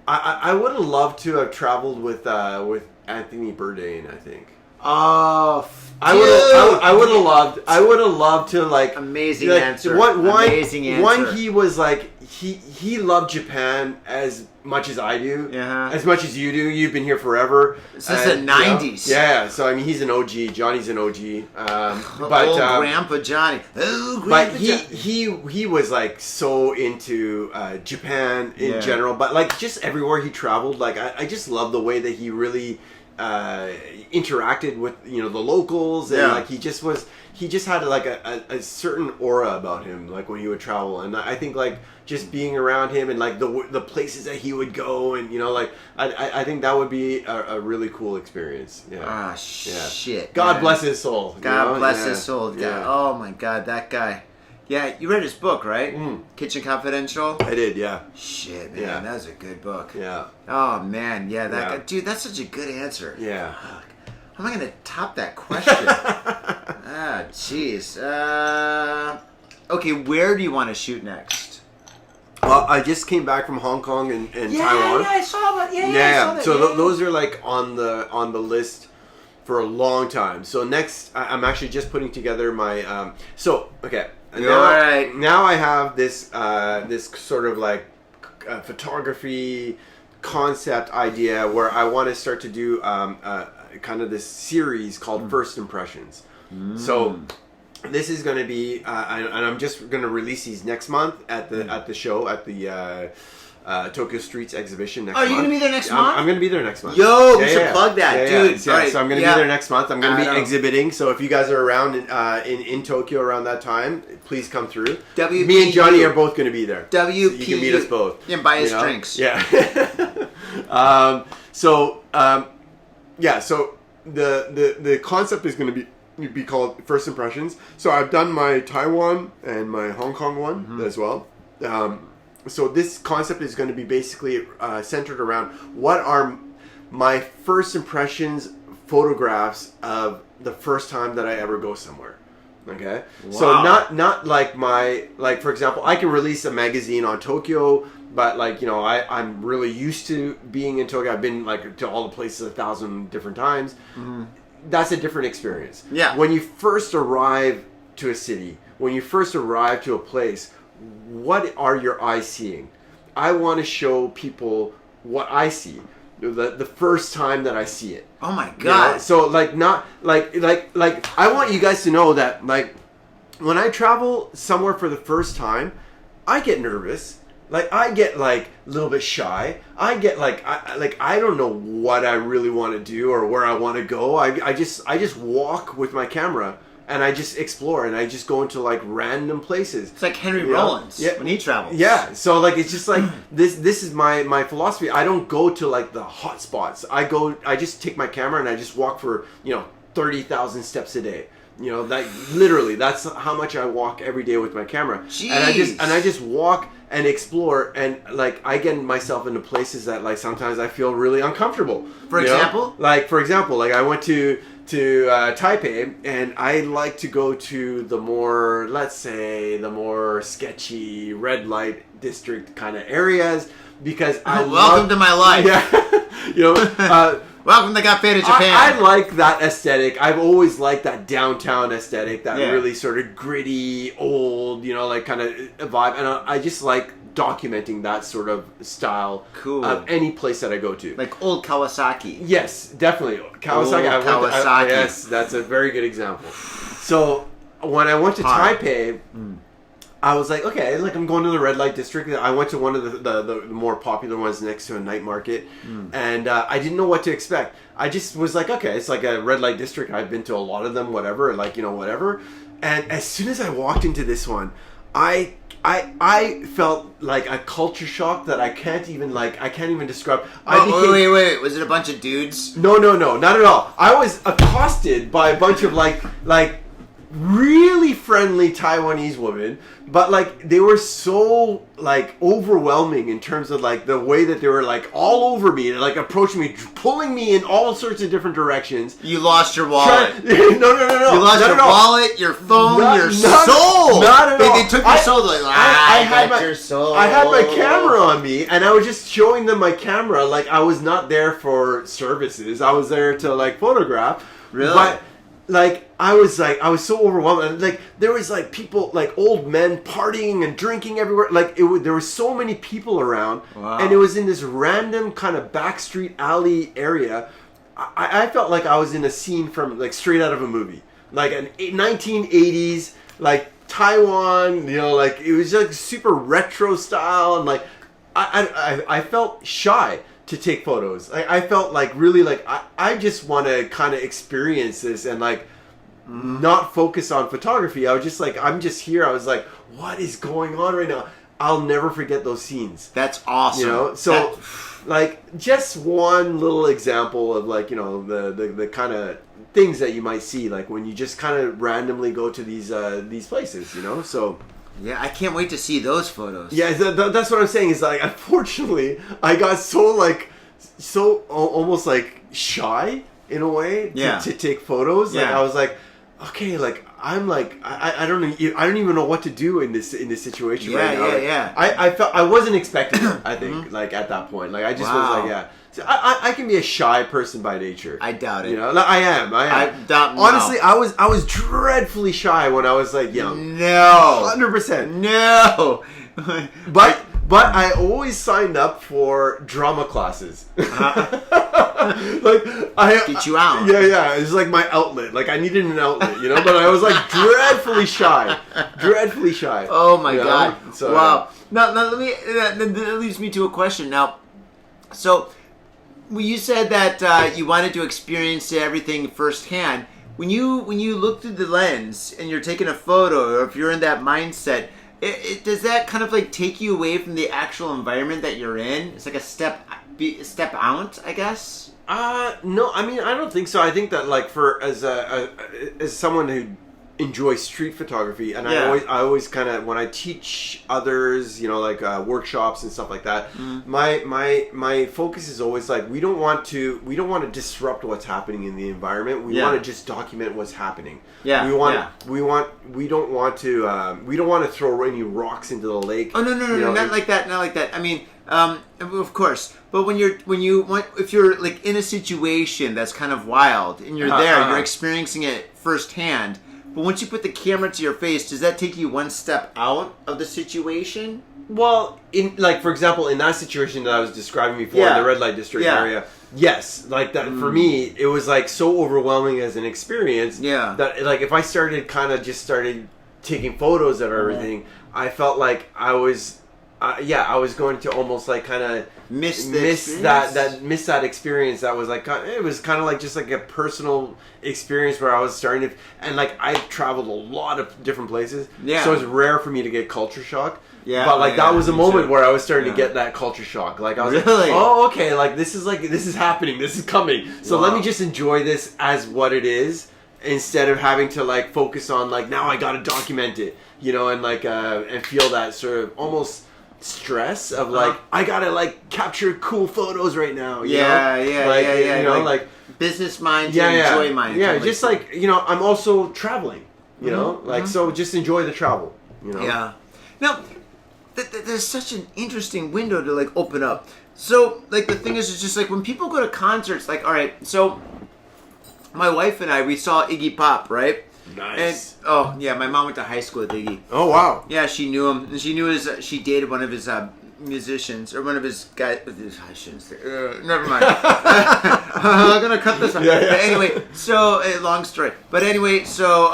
Speaker 3: I would have loved to have traveled with Anthony Bourdain. I think.
Speaker 2: Oh,
Speaker 3: I would have loved to like
Speaker 2: amazing
Speaker 3: like,
Speaker 2: answer.
Speaker 3: Amazing
Speaker 2: answer.
Speaker 3: One, he was like he loved Japan as much as I do, as much as you do. You've been here forever.
Speaker 2: Since the 90s.
Speaker 3: Yeah, so I mean, he's an OG. Johnny's an OG.
Speaker 2: But Grandpa Johnny. Oh, Grandpa
Speaker 3: but he was like so into Japan in general. But like just everywhere he traveled, like I just love the way that he really interacted with the locals, and like he just had like a certain aura about him, like when he would travel. And I think like just being around him and like the places that he would go, and like I think that would be a really cool experience.
Speaker 2: Shit.
Speaker 3: God bless his soul.
Speaker 2: God bless his soul. Yeah. Oh my God, that guy. Yeah, you read his book, right? Kitchen Confidential?
Speaker 3: I did, yeah.
Speaker 2: Shit, man, that was a good book.
Speaker 3: Yeah.
Speaker 2: Oh, man, that guy. Dude, that's such a good answer.
Speaker 3: Yeah.
Speaker 2: Fuck. How am I going to top that question? Jeez. Okay, where do you want to shoot next?
Speaker 3: Well, I just came back from Hong Kong and Taiwan.
Speaker 2: Yeah, I saw that. Yeah, I saw that.
Speaker 3: So those are like on the list for a long time. So next, I'm actually just putting together my... Now I have this this sort of like photography concept idea where I want to start to do kind of this series called First Impressions. So this is going to be, and I'm just going to release these next month at the show at the Tokyo Streets exhibition next month.
Speaker 2: Are you going to be there next month?
Speaker 3: I'm going to be there next month.
Speaker 2: Yo, we should plug that, dude.
Speaker 3: Yeah. Right. So I'm going to be there next month. I'm going to be exhibiting. So if you guys are around in Tokyo around that time, please come through. Me and Johnny are both going to be there. So you can meet us both.
Speaker 2: And buy us drinks.
Speaker 3: Yeah. So the concept is going to be called First Impressions. So I've done my Taiwan and my Hong Kong one as well. So this concept is going to be basically centered around what are my first impressions, photographs of the first time that I ever go somewhere. Okay, wow. So not like for example, I can release a magazine on Tokyo, but like I'm really used to being in Tokyo. I've been like to all the places 1,000 different times. That's a different experience.
Speaker 2: Yeah.
Speaker 3: When you first arrive to a city, when you first arrive to a place, what are your eyes seeing? I want to show people what I see, the first time that I see it.
Speaker 2: Oh my God!
Speaker 3: So like not like I want you guys to know that like when I travel somewhere for the first time, I get nervous. Like I get like a little bit shy. I get like I don't know what I really want to do or where I want to go. I just walk with my camera. And I just explore, and I just go into like random places.
Speaker 2: It's like Henry Rollins when he travels.
Speaker 3: Yeah, so like it's just like this is my philosophy. I don't go to like the hot spots. I just take my camera and I just walk for 30,000 steps a day. That's how much I walk every day with my camera.
Speaker 2: Jeez.
Speaker 3: And I just walk and explore, and like I get myself into places that like sometimes I feel really uncomfortable.
Speaker 2: For example,
Speaker 3: like I went to Taipei, and I like to go to the more, let's say, the more sketchy red light district kind of areas because
Speaker 2: welcome to my life.
Speaker 3: Yeah,
Speaker 2: welcome to Cafe to Japan.
Speaker 3: I like that aesthetic. I've always liked that downtown aesthetic, that really sort of gritty, old, like kind of vibe, and I just like documenting that sort of style of any place that I go to.
Speaker 2: Like old Kawasaki.
Speaker 3: Yes, definitely. Kawasaki. Yes, that's a very good example. So when I went to Taipei, I was like, okay, like I'm going to the red light district. I went to one of the more popular ones next to a night market, and I didn't know what to expect. I just was like, okay, it's like a red light district. I've been to a lot of them, whatever, whatever. And as soon as I walked into this one, I felt like a culture shock that I can't even describe.
Speaker 2: Wait. Was it a bunch of dudes?
Speaker 3: No, not at all. I was accosted by a bunch of like really friendly Taiwanese women, but like they were so like overwhelming in terms of like the way that they were like all over me and like approaching me, pulling me in all sorts of different directions.
Speaker 2: You lost your wallet.
Speaker 3: No.
Speaker 2: You lost your wallet, your phone, your soul.
Speaker 3: Not at all.
Speaker 2: They took your soul. Like, I had your soul.
Speaker 3: I had my camera on me, and I was just showing them my camera. Like I was not there for services. I was there to like photograph.
Speaker 2: Really?
Speaker 3: But like I was so overwhelmed. And, like there was like people, like old men partying and drinking everywhere. Like there were so many people around, and it was in this random kind of backstreet alley area. I felt like I was in a scene from like straight out of a movie, like an 1980s like Taiwan. You know, like it was like super retro style, and like I felt shy to take photos. I felt like really like I just want to kind of experience this and like not focus on photography. I was just like, I'm just here. I was like, what is going on right now? I'll never forget those scenes.
Speaker 2: That's awesome.
Speaker 3: You know, so like just one little example of like, you know, the kind of things that you might see like when you just kind of randomly go to these places, you know. So
Speaker 2: yeah, I can't wait to see those photos.
Speaker 3: yeah, that's what I'm saying is like, unfortunately, I got so almost like shy in a way to take photos. Like I was like, okay, like I'm like I don't even know what to do in this situation right now. I felt I wasn't expecting it. I think like at that point, like I just was like So I can be a shy person by nature.
Speaker 2: I doubt it.
Speaker 3: You know, I am.
Speaker 2: I doubt.
Speaker 3: Honestly, I was dreadfully shy when I was like young.
Speaker 2: No,
Speaker 3: 100%.
Speaker 2: No.
Speaker 3: But I always signed up for drama classes. Like
Speaker 2: get you out.
Speaker 3: Yeah. It's like my outlet. Like I needed an outlet, you know. But I was like dreadfully shy.
Speaker 2: Oh my god!
Speaker 3: So,
Speaker 2: wow. Now let me. That leads me to a question. Now, so you said that you wanted to experience everything firsthand. When you look through the lens and you're taking a photo, or if you're in that mindset. Does that kind of like take you away from the actual environment that you're in? It's like a step out, I guess.
Speaker 3: No, I mean I don't think so. I think that like for as someone who enjoys street photography, and I always kind of when I teach others, you know, like workshops and stuff like that. My focus is always like we don't want to disrupt what's happening in the environment. We want to just document what's happening. We don't want to throw any rocks into the lake.
Speaker 2: Oh no, not like that. I mean, of course, but if you're like in a situation that's kind of wild and you're there, you're experiencing it firsthand. But once you put the camera to your face, does that take you one step out of the situation?
Speaker 3: Well, in like for example, in that situation that I was describing before in the red light district area, yes, like that for me, it was like so overwhelming as an experience. Yeah, that like if I started taking photos of everything, I felt like I was going to almost like kind of miss that experience. That was like it was kind of like just like a personal experience where I was starting to, and like I've traveled a lot of different places. Yeah, so it's rare for me to get culture shock. Yeah, but like that was a moment where I was starting to get that culture shock. Like I was like, oh okay, like this is happening, this is coming. So let me just enjoy this as what it is, instead of having to like focus on like now I got to document it, you know, and like and feel that sort of almost stress of like I gotta like capture cool photos right now. You know? You know, like
Speaker 2: business mind and enjoy mind.
Speaker 3: Yeah, just like you know, I'm also traveling. You know, like so, just enjoy the travel. You know.
Speaker 2: Yeah. Now, there's such an interesting window to like open up. So, like the thing is, it's just like when people go to concerts. Like, all right, so my wife and I, we saw Iggy Pop, right?
Speaker 3: Nice.
Speaker 2: And, my mom went to high school with Iggy.
Speaker 3: Oh wow.
Speaker 2: Yeah, she knew him. And she knew she dated one of his musicians or one of his guys. I shouldn't say. Never mind. I'm gonna cut this one. Yeah. But anyway, so long story. But anyway, so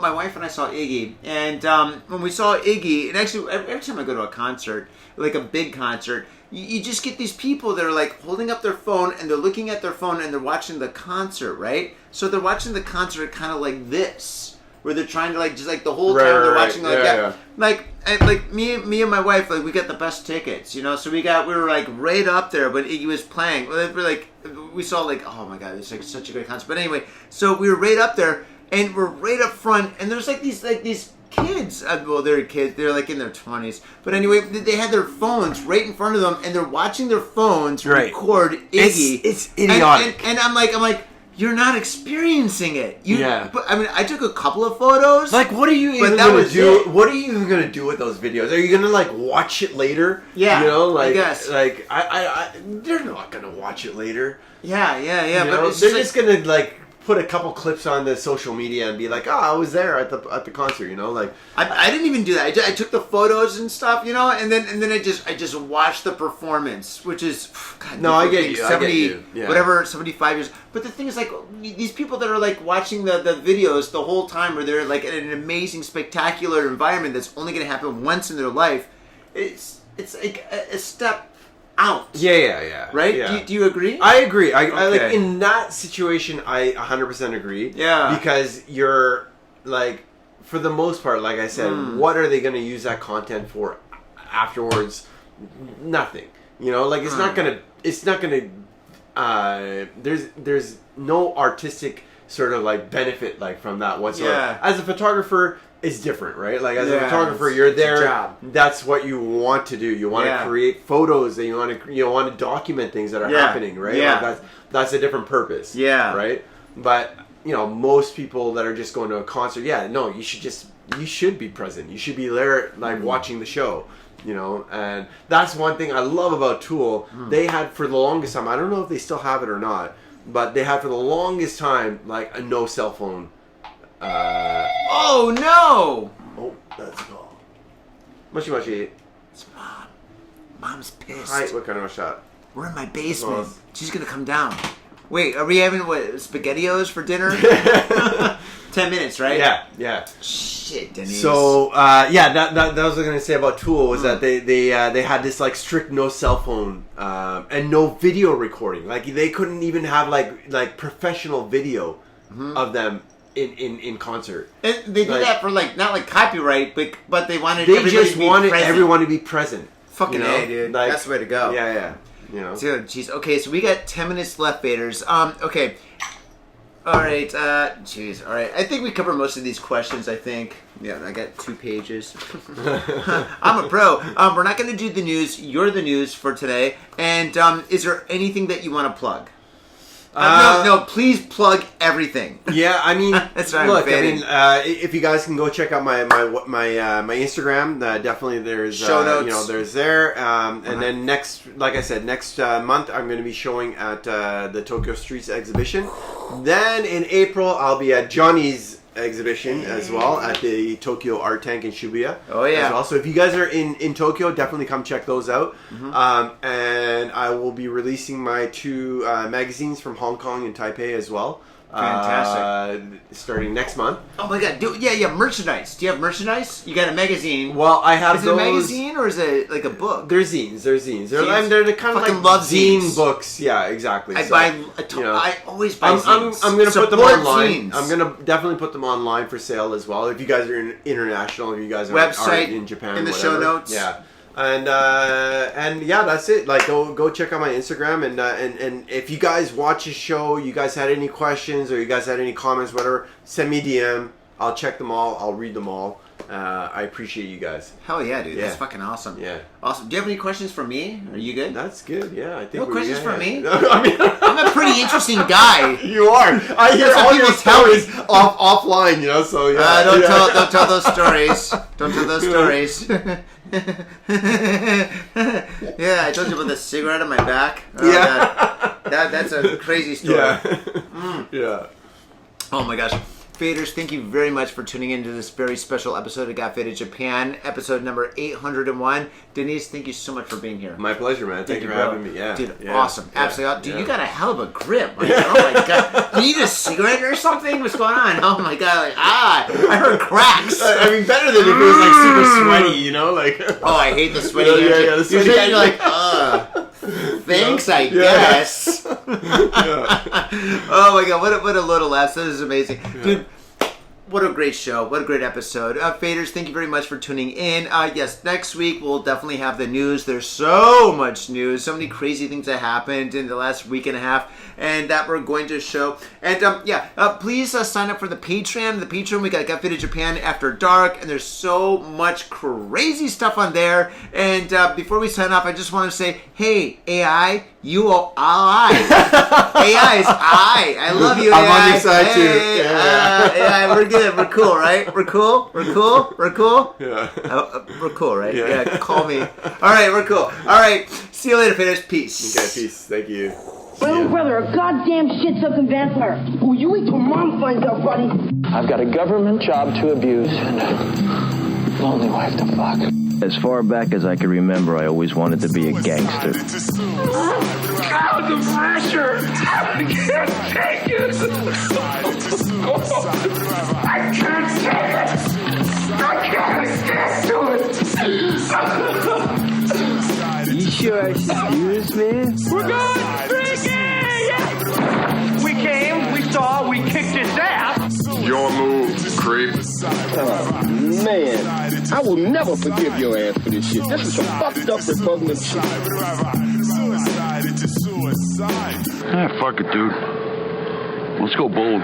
Speaker 2: my wife and I saw Iggy, and when we saw Iggy, and actually every time I go to a concert, like a big concert. You just get these people that are like holding up their phone and they're looking at their phone and they're watching the concert, right? So they're watching the concert kind of like this, where they're trying to like just like the whole time they're watching like that. Like me and my wife, like we got the best tickets, you know. So we were like right up there when Iggy was playing. We saw like, oh my god, it's like such a great concert. But anyway, so we were right up there. and we're right up front, and there's like these kids. Well, they're kids. They're like in their 20s. But anyway, they had their phones right in front of them, and they're watching their phones record Iggy.
Speaker 3: It's idiotic.
Speaker 2: And I'm like, you're not experiencing it. But I mean, I took a couple of photos.
Speaker 3: Like, what are you even gonna do? What are you even gonna do with those videos? Are you gonna like watch it later?
Speaker 2: Yeah,
Speaker 3: you know, like,
Speaker 2: I guess.
Speaker 3: like I they're not gonna watch it later.
Speaker 2: Yeah.
Speaker 3: You
Speaker 2: But
Speaker 3: know?
Speaker 2: it's
Speaker 3: They're
Speaker 2: just
Speaker 3: just gonna like put a couple clips on the social media and be like, "Oh, I was there at the concert," you know, like
Speaker 2: I didn't even do that. I took the photos and stuff, you know, and then I just watched the performance, which is God,
Speaker 3: no, I get you.
Speaker 2: 70,
Speaker 3: Yeah.
Speaker 2: whatever, 75 years. But the thing is, like, these people that are like watching the videos the whole time, or they're like in an amazing, spectacular environment that's only going to happen once in their life. It's like a step out.
Speaker 3: Yeah.
Speaker 2: Right?
Speaker 3: Yeah.
Speaker 2: Do you agree?
Speaker 3: I agree. I like
Speaker 2: Okay.
Speaker 3: in that situation. I 100% agree.
Speaker 2: Yeah.
Speaker 3: Because you're like, for the most part, like I said, what are they going to use that content for afterwards? Nothing. You know, like it's not gonna. There's no artistic sort of like benefit like from that whatsoever.
Speaker 2: Yeah.
Speaker 3: As a photographer, it's different, right? Like as a
Speaker 2: Yeah,
Speaker 3: photographer,
Speaker 2: it's
Speaker 3: you're
Speaker 2: a
Speaker 3: there.
Speaker 2: job.
Speaker 3: That's what you want to do. You want to create photos, and you want to document things that are happening, right?
Speaker 2: Yeah.
Speaker 3: Like that's a different purpose.
Speaker 2: Yeah.
Speaker 3: Right. But you know, most people that are just going to a concert, you should be present. You should be there, like watching the show. You know, and that's one thing I love about Tool. They had for the longest time, I don't know if they still have it or not, but they had for the longest time like a no cell phone.
Speaker 2: Oh no!
Speaker 3: Oh, that's a call. Mushy.
Speaker 2: It's Mom. Mom's pissed.
Speaker 3: Hi, what kind of a shot?
Speaker 2: We're in my basement.
Speaker 3: Well,
Speaker 2: She's gonna come down. Wait, are we having SpaghettiOs for dinner? 10 minutes, right?
Speaker 3: Yeah.
Speaker 2: Shit, Deniz.
Speaker 3: So that was what I was gonna say about Tool was that they had this like strict no cell phone and no video recording. Like they couldn't even have like professional video of them in concert.
Speaker 2: And they did that for like not like copyright, but they wanted
Speaker 3: They
Speaker 2: everybody
Speaker 3: just
Speaker 2: to be
Speaker 3: wanted
Speaker 2: present.
Speaker 3: everyone to be present.
Speaker 2: Fucking
Speaker 3: you know?
Speaker 2: A, dude.
Speaker 3: Like,
Speaker 2: that's the way to go.
Speaker 3: Yeah. You know.
Speaker 2: Dude, jeez. Okay, so we got 10 minutes left, Vaders. Okay. All right. Jeez. All right. I think we covered most of these questions. I think. Yeah, I got 2 pages. I'm a pro. We're not going to do the news. You're the news for today. And is there anything that you want to plug? No. Please plug everything.
Speaker 3: Yeah, I mean,
Speaker 2: That's right,
Speaker 3: look.
Speaker 2: I'm
Speaker 3: I mean, if you guys can go check out my Instagram, definitely there's
Speaker 2: Show notes.
Speaker 3: You know, there's there. And then next month, I'm going to be showing at the Tokyo Streets exhibition. Then in April, I'll be at Johnny's exhibition as well at the Tokyo Art Tank in Shibuya.
Speaker 2: Oh yeah.
Speaker 3: As well. So if you guys are in Tokyo, definitely come check those out. And I will be releasing my 2 magazines from Hong Kong and Taipei as well.
Speaker 2: Fantastic.
Speaker 3: Starting next month.
Speaker 2: Oh my god. Yeah, merchandise. Do you have merchandise? You got a magazine.
Speaker 3: Well, I have
Speaker 2: Is it
Speaker 3: those.
Speaker 2: a magazine or is it like a book?
Speaker 3: They're zines. They're the kind of
Speaker 2: Fucking
Speaker 3: like
Speaker 2: love
Speaker 3: zine
Speaker 2: zines.
Speaker 3: books. Yeah, exactly.
Speaker 2: I
Speaker 3: So,
Speaker 2: buy
Speaker 3: you know,
Speaker 2: I always buy
Speaker 3: I'm
Speaker 2: zines.
Speaker 3: going to put them
Speaker 2: Support
Speaker 3: online.
Speaker 2: zines.
Speaker 3: I'm going to definitely put them online for sale as well. If you guys are international, if you guys are
Speaker 2: Website
Speaker 3: in Japan,
Speaker 2: in the
Speaker 3: whatever.
Speaker 2: show notes.
Speaker 3: Yeah. And yeah, that's it. Like, go check out my Instagram, and if you guys watch the show, you guys had any questions or you guys had any comments, whatever, send me a DM. I'll check them all. I'll read them all. I appreciate you guys.
Speaker 2: Hell yeah, dude. That's
Speaker 3: Yeah.
Speaker 2: fucking awesome.
Speaker 3: Yeah.
Speaker 2: Awesome. Do you have any questions for me? Are you good?
Speaker 3: That's good. Yeah, I think.
Speaker 2: No questions for me?
Speaker 3: I mean,
Speaker 2: I'm a pretty interesting guy.
Speaker 3: you are. I hear
Speaker 2: That's what
Speaker 3: all your
Speaker 2: people tell me.
Speaker 3: stories offline. You know, so yeah.
Speaker 2: Don't
Speaker 3: yeah.
Speaker 2: tell those stories. Don't tell those stories. Yeah, I told you about the cigarette on my back. Oh,
Speaker 3: Yeah.
Speaker 2: that's a crazy story.
Speaker 3: Yeah. Yeah.
Speaker 2: Oh my gosh. Faders, thank you very much for tuning into this very special episode of Got Faded Japan, episode number 801. Deniz, thank you so much for being here.
Speaker 3: My pleasure, man. Thank you for having me. Yeah.
Speaker 2: Dude,
Speaker 3: Yeah.
Speaker 2: awesome.
Speaker 3: Yeah.
Speaker 2: Absolutely. Dude,
Speaker 3: Yeah.
Speaker 2: you got a hell of a grip. Like, oh my god. Do you need a cigarette or something? What's going on? Oh my god. Like, I heard cracks.
Speaker 3: I mean, better than if it was like super sweaty, you know, like.
Speaker 2: Oh, I hate the sweaty
Speaker 3: Yeah,
Speaker 2: air.
Speaker 3: yeah, the sweaty
Speaker 2: Usually
Speaker 3: air.
Speaker 2: you're like, thanks, I guess.
Speaker 3: Yeah.
Speaker 2: Oh my god, what a load of laughs. This is amazing. Dude, what a great show. What a great episode. Faders, thank you very much for tuning in. Yes, next week we'll definitely have the news. There's so much news, so many crazy things that happened in the last week and a half, and that we're going to show. And please sign up for the Patreon. The Patreon, we got Faded Japan After Dark, and there's so much crazy stuff on there. And before we sign off, I just want to say, hey, AI, you are I. AI is I love you, AI.
Speaker 3: I'm on your side, too.
Speaker 2: AI, we're good. We're cool, right? We're cool? We're cool? We're cool?
Speaker 3: Yeah.
Speaker 2: We're cool, right?
Speaker 3: Yeah.
Speaker 2: Call me. All right, we're cool. All right, see you later, Faders. Peace.
Speaker 3: Okay, peace. Thank you.
Speaker 8: My little brother, a goddamn shit-sucking vampire. Oh, you wait till Mom finds out, buddy.
Speaker 9: I've got a government job to abuse and a lonely wife to fuck.
Speaker 10: As far back as I can remember, I always wanted to be a gangster.
Speaker 9: God, the pressure! I can't take it! I can't take it! I can't stand to it!
Speaker 10: You sure excuse me?
Speaker 9: We're going freaking! We came, we saw, we kicked his ass!
Speaker 5: Your move, creep.
Speaker 11: Man, I will never forgive your ass for this shit. This is some fucked up repugnant shit.
Speaker 5: Fuck it, dude. Let's go bold.